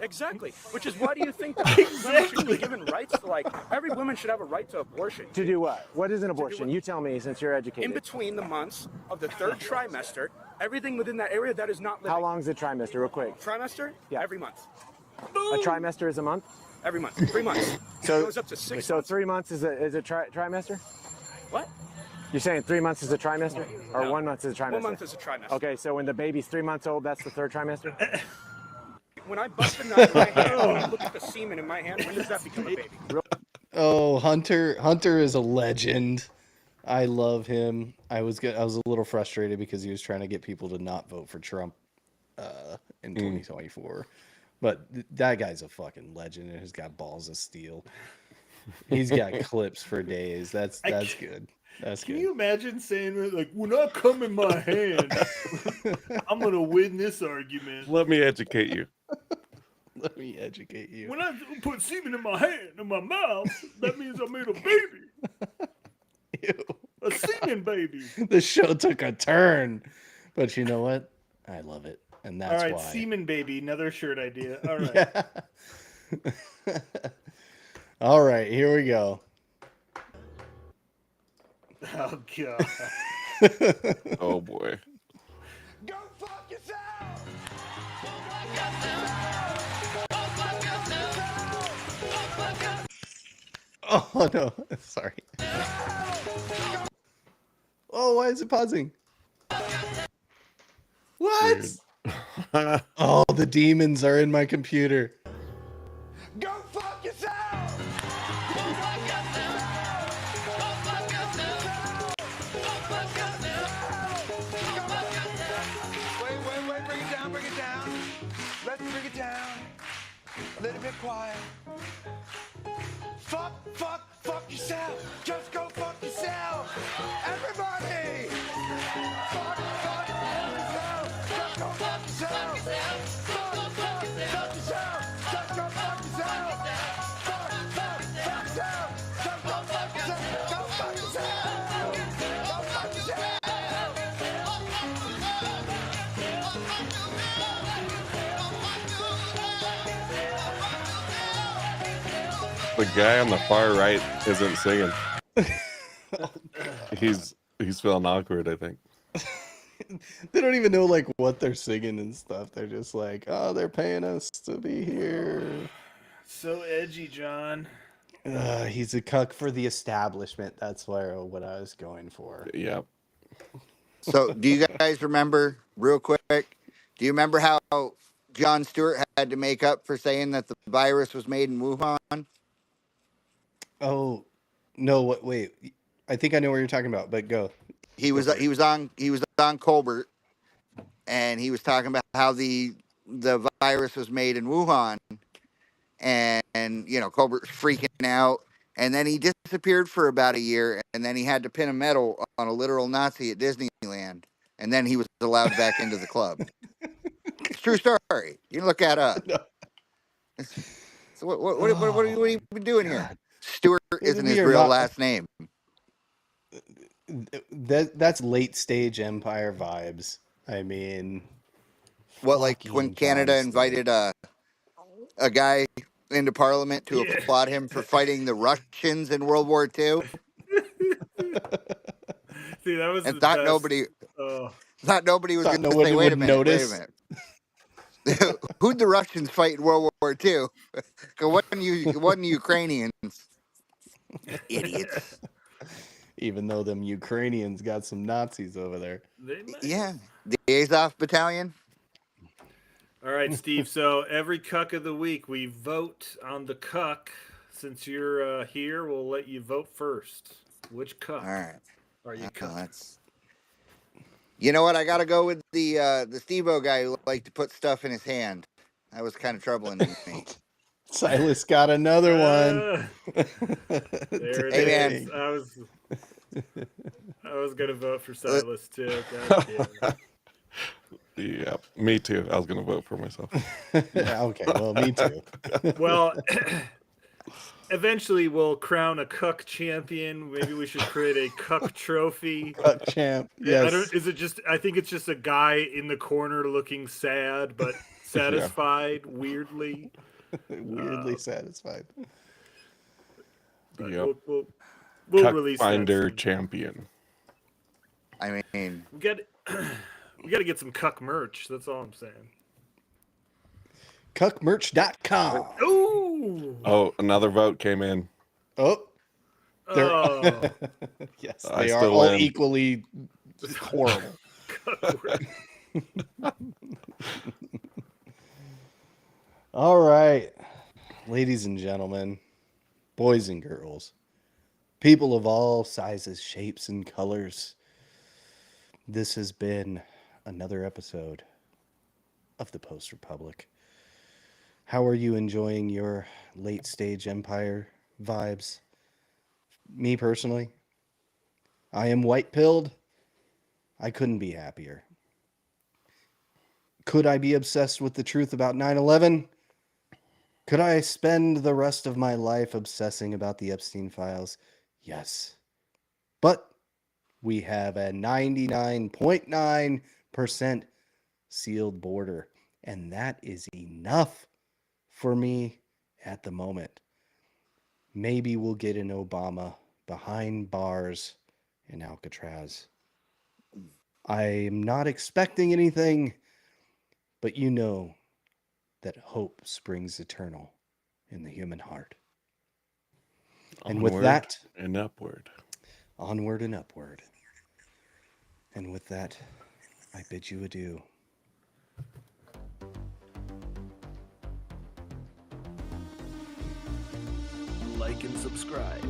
Exactly. Which is why do you think that women should be given rights to, like, every woman should have a right to abortion? To do what? What is an abortion? You tell me, since you're educated. In between the months of the third trimester, everything within that area that is not living. How long is a trimester, real quick? Trimester? Yeah. Every month. A trimester is a month? Every month. 3 months. So it goes up to 6 So months. 3 months is a trimester? What? You're saying 3 months is a trimester? Or No. 1 month is a trimester? 1 month is a trimester. Okay, so when the baby's 3 months old, that's the third trimester? When I bust a nut in my hand and I look at the semen in my hand, when does that become a baby? Oh, Hunter is a legend. I love him. I was a little frustrated because he was trying to get people to not vote for Trump in 2024. But that guy's a fucking legend and he's got balls of steel. He's got clips for days. That's good. That's Can good. you imagine saying that, like, when I come in my hand, I'm gonna win this argument. Let me educate you. Let me educate you. When I put semen in my hand, in my mouth, that means I made a baby. Ew. A semen baby. The show took a turn. But you know what? I love it. And that's All right, why. semen baby, another shirt idea. All right. Yeah. All right, here we go. Oh god. Oh boy. Go fuck yourself! Oh no, sorry. Oh, why is it pausing? What? Oh, the demons are in my computer. Go fuck yourself! Wait, bring it down. Let's bring it down. A little bit quiet. Fuck yourself. Just go fuck yourself. Everybody! Fuck yourself. Just go fuck yourself. Fuck yourself. Just go fuck yourself. Fuck yourself. Just go fuck yourself. Go fuck yourself. Go fuck yourself. The guy on the far right isn't singing. He's feeling awkward, I think. They don't even know like what they're singing and stuff. They're just like, oh, they're paying us to be here. So edgy, John. He's a cuck for the establishment. That's what I was going for. Yeah. So, do you guys remember, real quick, do you remember how Jon Stewart had to make up for saying that the virus was made in Wuhan? Oh, no, wait. I think I know what you're talking about, but go. He was on Colbert, and he was talking about how the virus was made in Wuhan, and you know, Colbert's freaking out, and then he disappeared for about a year, and then he had to pin a medal on a literal Nazi at Disneyland, and then he was allowed back into the club. It's a true story. You can look that up. No. So what are you doing here? Stewart isn't his We are real not- last name. That's late stage empire vibes. I mean, What, like when Canada invited a guy into Parliament to applaud him for fighting the Russians in World War II? Dude, that was and the thought best. nobody Oh. thought nobody was Thought going to nobody say, wait a would minute, notice. wait a minute. Who'd the Russians fight in World War II? It wasn't Ukrainians. Idiots. Even though them Ukrainians got some Nazis over there. They might. Yeah. The Azov Battalion. All right, Steve. So every cuck of the week, we vote on the cuck. Since you're here, we'll let you vote first. Which cuck All right. are you cuck? You know what? I got to go with the Steve-O guy who liked to put stuff in his hand. That was kind of troubling to me. Silas got another one. There it Hey, is. man. I was gonna vote for Silas too. God damn it. Yeah, me too. I was gonna vote for myself. Yeah, okay, well, me too. Well, eventually we'll crown a cuck champion. Maybe we should create a cuck trophy. Cuck champ. Yeah, Yes. Is it just? I think it's just a guy in the corner looking sad but satisfied. Weirdly. Weirdly satisfied. But Yep. we'll Cuck release that Finder soon. champion. I mean, we got to get some cuck merch. That's all I'm saying. Cuckmerch.com. Ooh. Oh, another vote came in. Oh. Oh. Yes, I they are still all win. equally horrible. All right, ladies and gentlemen, boys and girls, people of all sizes, shapes, and colors, this has been another episode of the Post Republic. How are you enjoying your late stage Empire vibes? Me personally, I am white-pilled. I couldn't be happier. Could I be obsessed with the truth about 9/11? Could I spend the rest of my life obsessing about the Epstein files? Yes. But we have a 99.9% sealed border, and that is enough for me at the moment. Maybe we'll get an Obama behind bars in Alcatraz. I am not expecting anything, but you know that hope springs eternal in the human heart. And with that, and upward. Onward and upward. And with that, I bid you adieu. Like and subscribe.